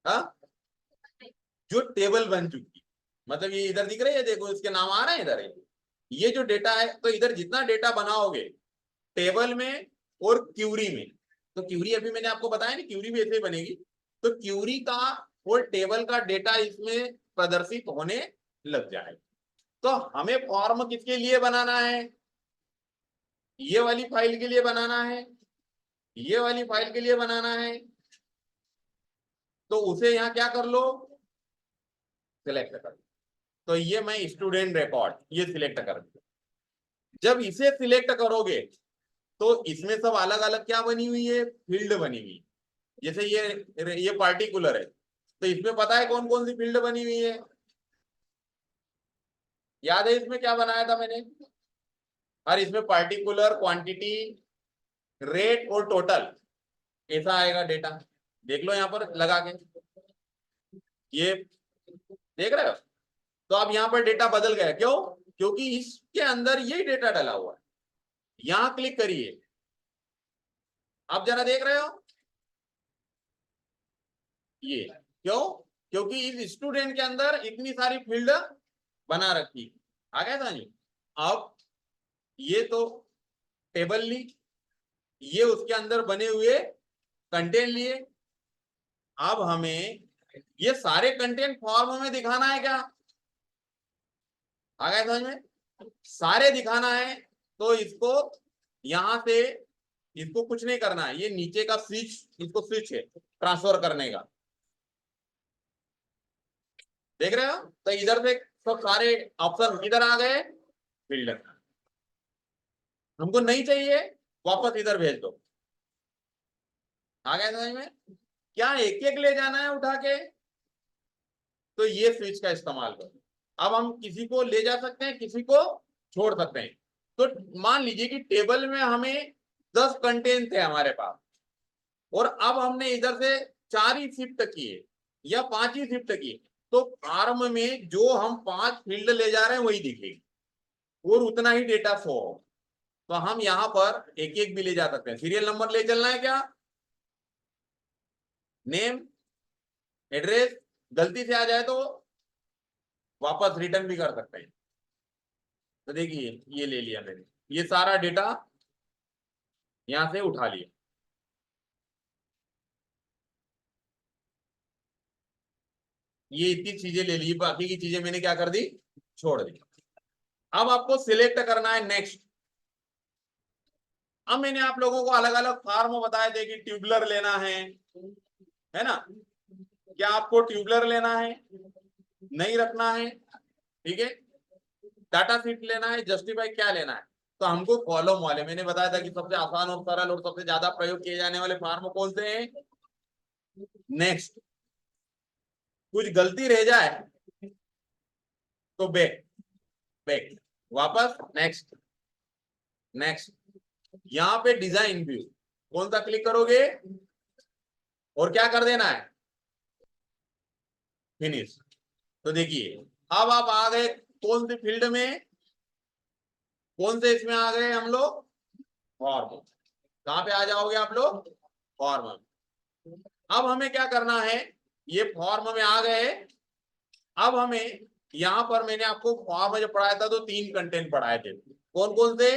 हाँ, जो टेबल बन चुकी है। मतलब ये इधर दिख रही है, देखो इसके नाम आ रहे हैं इधर, ये जो डेटा है, तो इधर जितना डेटा बनाओगे टेबल में और क्यूरी में, तो क्यूरी अभी मैंने आपको बताया ना, क्यूरी भी ऐसे ही बनेगी। तो क्यूरी का और टेबल का डेटा इसमें प्रदर्शित होने लग जाए। तो हमें फॉर्म किसके लिए बनाना है, ये वाली फाइल के लिए बनाना है, ये वाली फाइल के लिए बनाना है। तो उसे यहां क्या कर लो, सिलेक्ट कर लो। तो ये मैं स्टूडेंट रिकॉर्ड ये सिलेक्ट कर दिया। जब इसे सिलेक्ट करोगे तो इसमें सब अलग अलग क्या बनी हुई है, फील्ड बनी हुई है। जैसे ये पार्टिकुलर है, तो इसमें पता है कौन कौन सी फील्ड बनी हुई है, याद है इसमें क्या बनाया था मैंने, और इसमें पार्टिकुलर, क्वांटिटी, रेट और टोटल, ऐसा आएगा डेटा। देख लो यहाँ पर लगा के, ये देख रहे हो। तो अब यहाँ पर डेटा बदल गया, क्यों, क्योंकि इसके अंदर यही डेटा डाला हुआ है। यहां क्लिक करिए, आप जरा देख रहे हो, ये क्यों, क्योंकि इस स्टूडेंट के अंदर इतनी सारी फील्ड बना रखी। आ गया था जी। अब ये तो टेबल ली, ये उसके अंदर बने हुए कंटेंट लिए। अब हमें ये सारे कंटेंट फॉर्म में दिखाना है क्या, आ गया समझ में, सारे दिखाना है। तो इसको यहां से, इसको कुछ नहीं करना है, ये नीचे का स्विच, इसको स्विच है ट्रांसफर करने का, देख रहे हो। तो इधर से सब सारे ऑप्शन इधर आ गए, फील्ड हमको नहीं चाहिए, वापस इधर भेज दो। आ गया समझ में, क्या एक एक ले जाना है उठा के, तो ये स्विच का इस्तेमाल करो। अब हम किसी को ले जा सकते हैं, किसी को छोड़ सकते हैं। तो मान लीजिए कि टेबल में हमें 10 कंटेंट थे हमारे पास, और अब हमने इधर से 4 ही शिफ्ट किए या 5 ही शिफ्ट किए, तो फॉर्म में जो हम 5 फील्ड ले जा रहे हैं वही दिखेगी और उतना ही डेटा शो होगा। तो हम यहाँ पर एक एक भी ले जा सकते हैं। सीरियल नंबर ले चलना है क्या, नेम, एड्रेस, गलती से आ जाए तो वापस रिटर्न भी कर सकते हैं। तो देखिए ये ले लिया मैंने, ये सारा डेटा यहां से उठा लिया। ये इतनी चीजें ले ली, बाकी की चीजें मैंने क्या कर दी, छोड़ दी। अब आपको सिलेक्ट करना है नेक्स्ट। अब मैंने आप लोगों को अलग अलग फॉर्म बताए थे कि ट्यूबलर लेना है ना, क्या आपको ट्यूबलर लेना है, नहीं रखना है, ठीक है, डाटा शीट लेना है, जस्टिफाई क्या लेना है। तो हमको कॉलम वाले, मैंने बताया था कि सबसे आसान और सरल और सबसे ज्यादा प्रयोग किए जाने वाले फॉर्म कौन से हैं, नेक्स्ट। कुछ गलती रह जाए तो बैक, बैक, वापस नेक्स्ट, नेक्स्ट। यहाँ पे डिजाइन व्यू कौन सा क्लिक करोगे, और क्या कर देना है, फिनिश। तो देखिए अब आप आ गए कौन सी फील्ड में, कौन से इसमें आ गए हम लोग, फॉर्म। कहां पे आ जाओगे आप लोग, फॉर्म। अब हमें क्या करना है, ये फॉर्म में आ गए। अब हमें यहां पर मैंने आपको फॉर्म में जब पढ़ाया था तो 3 कंटेंट पढ़ाए थे, कौन कौन से,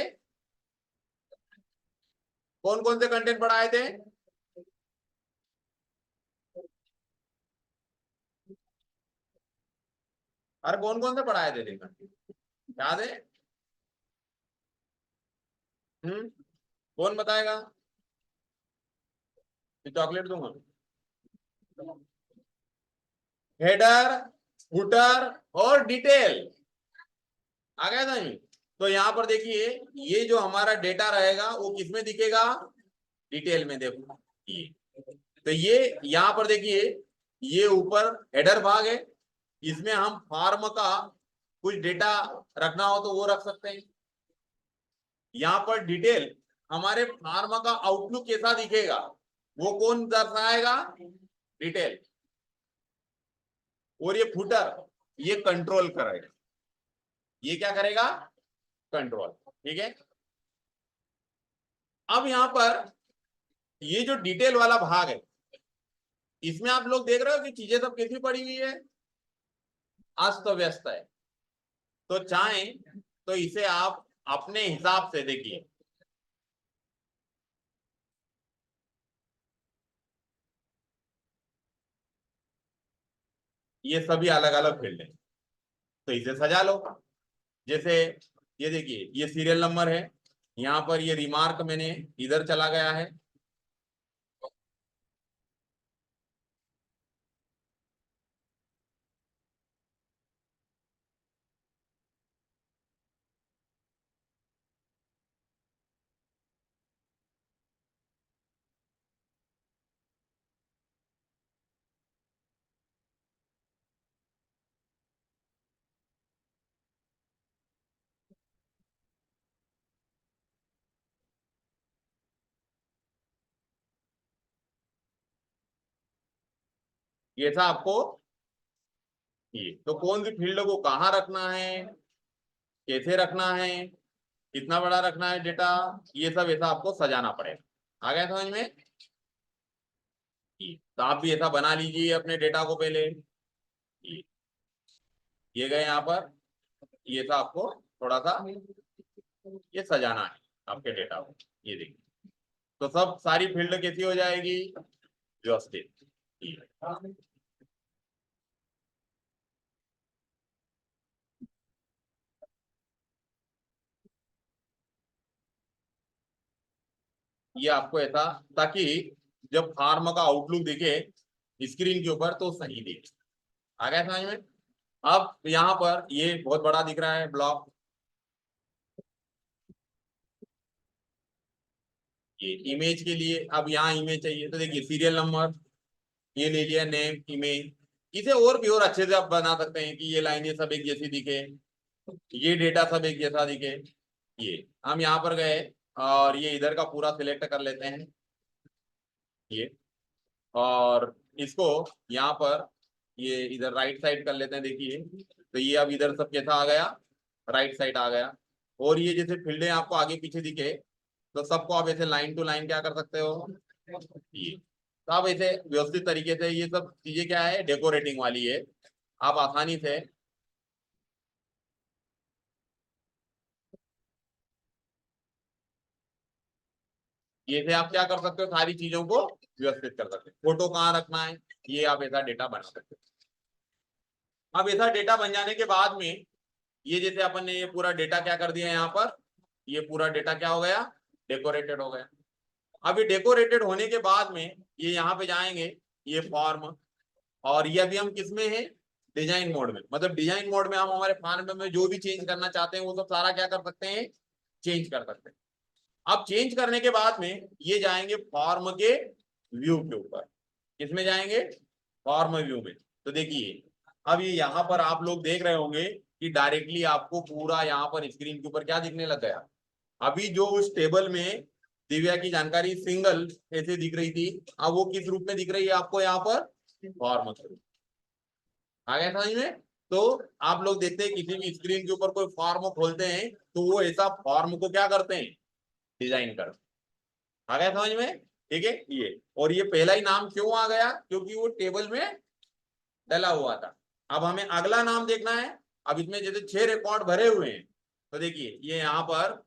कौन कौन से कंटेंट पढ़ाए थे, अरे कौन कौन से पढ़ाए थे देखा, याद है? कौन बताएगा, चॉकलेट दूंगा। हेडर, फुटर और डिटेल, आ गया था। तो यहाँ पर देखिए ये जो हमारा डेटा रहेगा वो किसमें दिखेगा, डिटेल में। देखो ये, तो ये यहाँ पर देखिए ये ऊपर हेडर भाग है, इसमें हम फार्म का कुछ डेटा रखना हो तो वो रख सकते हैं। यहाँ पर डिटेल, हमारे फार्म का आउटलुक कैसा दिखेगा वो कौन दर्शाएगा, डिटेल। और ये फुटर ये कंट्रोल करेगा, ये क्या करेगा, कंट्रोल। ठीक है। अब यहां पर ये जो डिटेल वाला भाग है, इसमें आप लोग देख रहे हो कि चीजें सब कैसी पड़ी हुई है, अस्त व्यस्त है। तो चाहें तो इसे आप अपने हिसाब से देखिए, ये सभी अलग अलग फील्ड है, तो इसे सजा लो। जैसे ये देखिए ये सीरियल नंबर है, यहाँ पर ये रिमार्क मैंने इधर चला गया है, ये था आपको। ये तो कौन सी फील्ड को कहाँ रखना है, कैसे रखना है, कितना बड़ा रखना है डेटा, ये सब ऐसा आपको सजाना पड़ेगा। आ गया समझ में? तो आप भी ऐसा बना लीजिए अपने डेटा को पहले। ये गए यहाँ पर, ये था आपको थोड़ा सा ये सजाना है आपके डेटा को। ये देखिए तो सब सारी फील्ड कैसी हो जाएगी, व्यवस्थित। ये आपको ऐसा, ताकि जब फार्म का आउटलुक दिखे स्क्रीन के ऊपर तो सही दिखे। आ गया समझ में? अब यहाँ पर ये बहुत बड़ा दिख रहा है ब्लॉक, ये इमेज के लिए। अब यहाँ इमेज चाहिए तो देखिए सीरियल नंबर ये ले लिया, नेम, इमेज। इसे और भी और अच्छे से आप बना सकते हैं कि ये लाइनें सब एक जैसी दिखे, ये डेटा सब एक जैसा दिखे। ये हम यहाँ पर गए और ये इधर का पूरा सिलेक्ट कर लेते हैं ये, और इसको यहाँ पर ये इधर राइट साइड कर लेते हैं। देखिए तो ये अब इधर सब कैसा आ गया, राइट साइड आ गया। और ये जैसे फील्डें आपको आगे पीछे दिखे तो सबको आप ऐसे लाइन टू लाइन क्या कर सकते हो, ये तो आप ऐसे व्यवस्थित तरीके से, ये सब चीजें क्या है, डेकोरेटिंग वाली है। आप आसानी से ये से आप क्या कर सकते हो, सारी चीजों को व्यवस्थित कर सकते हो। फोटो कहाँ रखना है ये आप ऐसा डेटा बना सकते हो। अब ऐसा डेटा बन जाने के बाद में ये जैसे अपन ने ये पूरा डेटा क्या कर दिया यहाँ पर, ये पूरा डेटा क्या हो गया, डेकोरेटेड हो गया। अब ये डेकोरेटेड होने के बाद में ये यहाँ पे जाएंगे, ये फॉर्म, और ये अभी हम किस में है, डिजाइन मोड में। मतलब डिजाइन मोड में हम हमारे फॉर्म में जो भी चेंज करना चाहते हैं वो सब सारा क्या कर सकते हैं, चेंज कर सकते हैं। अब चेंज करने के बाद में ये जाएंगे फॉर्म के व्यू के ऊपर, किसमें जाएंगे, फॉर्म व्यू में। तो देखिए अब ये यहाँ पर आप लोग देख रहे होंगे कि डायरेक्टली आपको पूरा यहाँ पर स्क्रीन के ऊपर क्या दिखने लग गया। अभी जो उस टेबल में दिव्या की जानकारी सिंगल ऐसे दिख रही थी, अब वो किस रूप में दिख रही है आपको यहाँ पर, फॉर्म के रूप। आ गया समझ में। तो आप लोग देखते हैं किसी भी स्क्रीन के ऊपर कोई फॉर्म खोलते हैं तो वो ऐसा फॉर्म को क्या करते हैं, डिजाइन करते हैं। आ गया समझ में, ठीक है। ये और ये पहला ही नाम क्यों आ गया, क्योंकि वो टेबल में डला हुआ था। अब हमें अगला नाम देखना है। अब इसमें जैसे 6 रिकॉर्ड भरे हुए हैं, तो देखिए ये यहाँ पर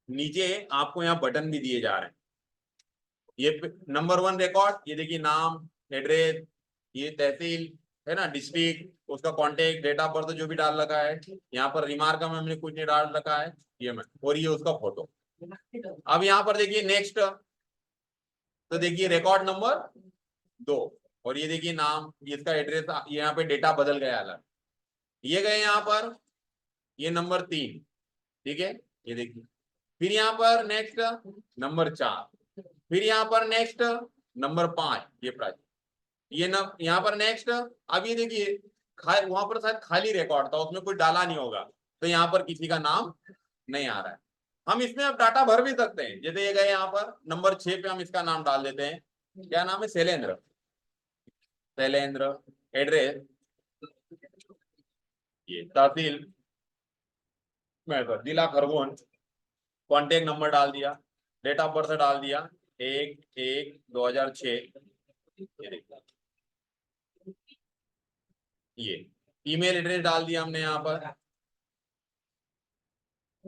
नीचे आपको यहाँ बटन भी दिए जा रहे हैं। ये नंबर 1 रिकॉर्ड, ये देखिए नाम, एड्रेस, ये तहसील है ना, डिस्ट्रिक्ट, उसका कांटेक्ट, डेट ऑफ बर्थ जो भी डाल रखा है। यहाँ पर रिमार्क में हमने कुछ नहीं डाल रखा है, ये मैं, और ये उसका फोटो। अब यहाँ पर देखिए नेक्स्ट, तो देखिए रिकॉर्ड नंबर 2, और ये देखिए नाम, ये इसका एड्रेस, यहाँ पे डेटा बदल गया अलग, ये गए यहाँ पर, ये नंबर 3, ठीक है, ये देखिए। फिर यहाँ पर नेक्स्ट नंबर 4, फिर यहाँ पर नेक्स्ट नंबर 5, ये प्राइस, ये न यहाँ पर नेक्स्ट। अब ये देखिए वहां पर शायद खाली रिकॉर्ड था, उसमें कोई डाला नहीं होगा, तो यहाँ पर किसी का नाम नहीं आ रहा है। हम इसमें अब डाटा भर भी सकते हैं, जैसे ये गए यहाँ पर नंबर 6 पे हम इसका नाम डाल देते हैं, क्या नाम है, शैलेंद्र। शैलेंद्र, एड्रेस, ये तहसील जिला खरगोन, कॉन्टेक्ट नंबर डाल दिया, डेट ऑफ बर्थ डाल दिया 1/1/2006, ये ईमेल एड्रेस डाल दिया हमने यहाँ पर।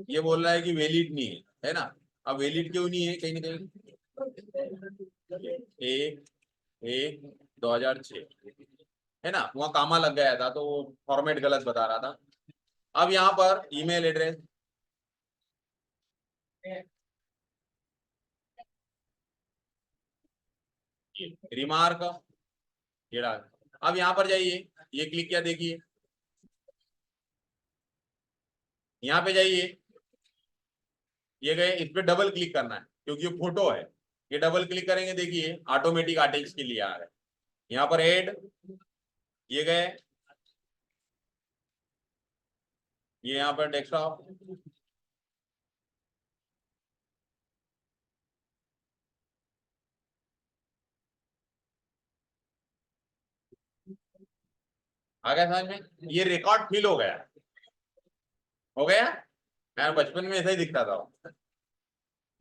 ये बोल रहा है कि वैलिड नहीं है ना। अब वैलिड क्यों नहीं है, कहीं ना कहीं 1/1/2006 है ना, वहाँ कामा लग गया था तो वो फॉर्मेट गलत बता रहा था। अब यहाँ पर ईमेल एड्रेस, रिमार्क, ये डाल। अब यहाँ पर जाइए, ये क्लिक किया, देखिए यहाँ पे जाइए, ये गए, इस पे डबल क्लिक करना है क्योंकि ये फोटो है। ये डबल क्लिक करेंगे, देखिए ऑटोमेटिक अटैच के लिए आ रहा है। यहाँ पर ऐड, ये गए, ये यहाँ पर डेस्कटॉप, आ गया समझ में। ये रिकॉर्ड फिल हो गया, हो गया। मैं बचपन में ऐसा ही दिखता था।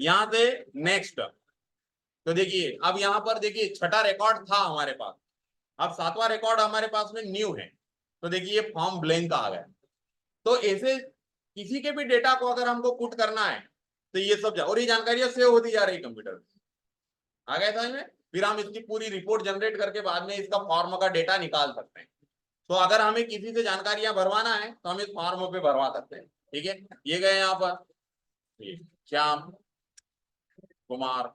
यहाँ से नेक्स्ट, तो देखिए अब यहाँ पर देखिए छठा रिकॉर्ड था हमारे पास, अब 7वां रिकॉर्ड हमारे पास में न्यू है, तो देखिए ये फॉर्म ब्लैंक आ गया। तो ऐसे किसी के भी डेटा को अगर हमको पुट करना है तो ये सब और ये जानकारियां सेव होती जा रही कंप्यूटर में। आ गया समझ में। फिर हम इसकी पूरी रिपोर्ट जनरेट करके बाद में इसका फॉर्म का डेटा निकाल सकते हैं। तो अगर हमें किसी से जानकारियां भरवाना है तो हम इस फॉर्म पे भरवा सकते हैं, ठीक है। ये गए यहाँ पर, श्याम कुमार,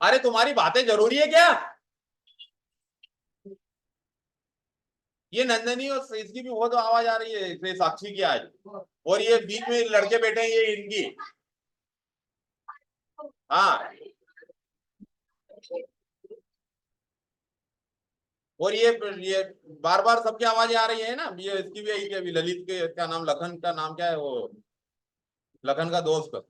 अरे तुम्हारी बातें जरूरी है क्या, ये नंदनी और इसकी भी बहुत आवाज आ रही है, ये साक्षी की आज, और ये बीच में लड़के बैठे हैं, ये इनकी, हाँ। और ये बार बार सबकी आवाजें आ रही है ना, ये इसकी भी आई, अभी ललित के क्या नाम, लखन का नाम क्या है वो, लखन का दोस्त।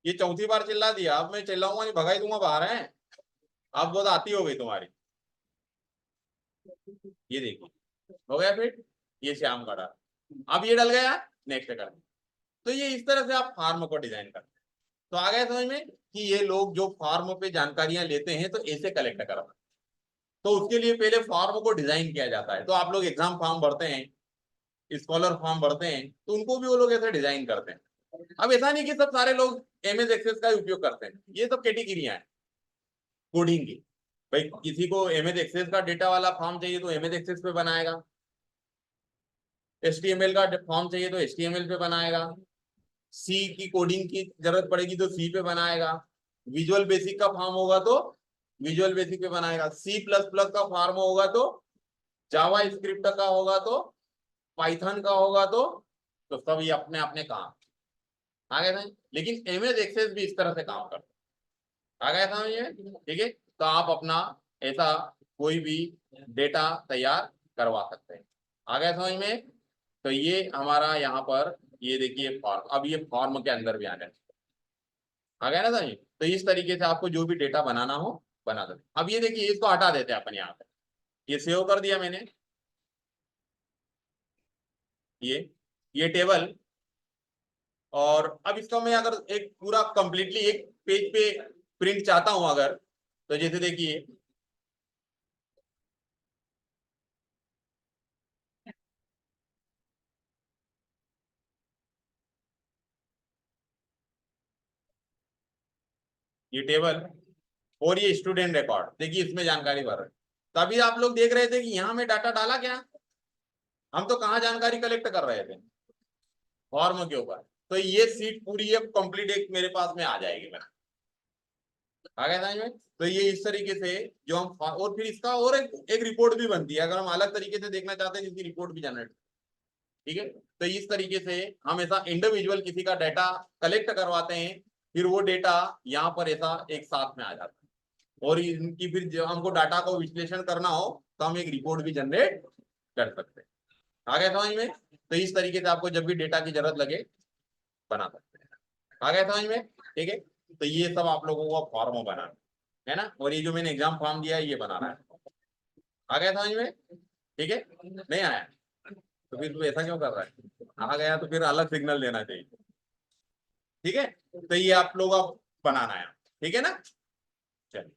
ये चौथी बार चिल्ला दिया, अब मैं चिल्लाऊंगा नहीं, भगाई दूंगा बाहर है। अब बहुत आती हो गई तुम्हारी। ये देखिए हो गया फिर, ये श्याम का डाल, अब ये डल गया, नेक्स्ट कर। तो ये इस तरह से आप फार्म को डिजाइन करते हैं। तो आ गया समझ में कि ये लोग जो फार्म पे जानकारियां लेते हैं तो ऐसे कलेक्ट करते हैं। तो उसके लिए पहले फॉर्म को डिजाइन किया जाता है। तो आप लोग एग्जाम फॉर्म भरते हैं, स्कॉलर फॉर्म भरते हैं, तो उनको भी वो लोग ऐसे डिजाइन करते हैं। अब ऐसा नहीं कि सब सारे लोग एमएस एक्सेस का उपयोग करते हैं, ये सब कैटेगरियां हैं कोडिंग की। भाई किसी को एमएस एक्सेस का डेटा वाला फॉर्म चाहिए तो एमएस एक्सेस पे बनाएगा, एचटीएमएल का फॉर्म चाहिए तो एचटीएमएल पे बनाएगा, सी की कोडिंग की जरूरत पड़ेगी तो सी पे बनाएगा, विजुअल बेसिक का फॉर्म होगा तो विजुअल बेसिक पे बनाएगा। C++ का फॉर्म होगा तो, जावा स्क्रिप्ट का होगा तो, पाइथन का होगा तो सब ये अपने अपने काम आ गए थे। लेकिन एमएस एक्सेस भी इस तरह से काम करता है। आ गया था ये, ठीक है। तो आप अपना ऐसा कोई भी डेटा तैयार करवा सकते हैं। आ गया समझ में। तो ये हमारा यहाँ पर ये देखिए फॉर्म, अब ये फॉर्म के अंदर भी आ गया। आ गया ना समझ। तो इस तरीके से आपको जो भी डेटा बनाना हो बना दो। अब ये देखिए इसको हटा देते हैं अपन यहाँ पे, ये सेव कर दिया मैंने, ये टेबल। और अब इसका मैं अगर एक पूरा कंप्लीटली एक पेज पे प्रिंट चाहता हूं अगर, तो जैसे देखिए ये टेबल और ये स्टूडेंट रिकॉर्ड, देखिए इसमें जानकारी भर रहे हैं। तभी आप लोग देख रहे थे कि यहाँ में डाटा डाला क्या, हम तो कहाँ जानकारी कलेक्ट कर रहे थे, फॉर्म के ऊपर। तो ये सीट पूरी अब कंप्लीट एक मेरे पास में आ जाएगी। मेरा आ गया था में। तो ये इस तरीके से जो हम, और फिर इसका और एक रिपोर्ट भी बनती है, अगर हम अलग तरीके से देखना चाहते हैं जिसकी रिपोर्ट भी जनरेट, ठीक है। तो इस तरीके से हम ऐसा इंडिविजुअल किसी का डाटा कलेक्ट करवाते हैं, फिर वो डेटा यहाँ पर ऐसा एक साथ में आ जाता है। और इनकी फिर जब हमको डाटा को विश्लेषण करना हो तो हम एक रिपोर्ट भी जनरेट कर सकते हैं। आ गया समझ में। तो इस तरीके से आपको जब भी डेटा की जरूरत लगे बना सकते हैं। आ गया समझ में, ठीक है। तो ये सब आप लोगों को फॉर्म बनाना है ना, और ये जो मैंने एग्जाम फॉर्म दिया है ये बनाना है। आ गया समझ में, ठीक है। नहीं आया तो फिर तू ऐसा क्यों कर रहा है, आ गया तो फिर अलग सिग्नल देना चाहिए, ठीक है। तो ये आप लोग अब बनाना है, ठीक है ना। चलिए।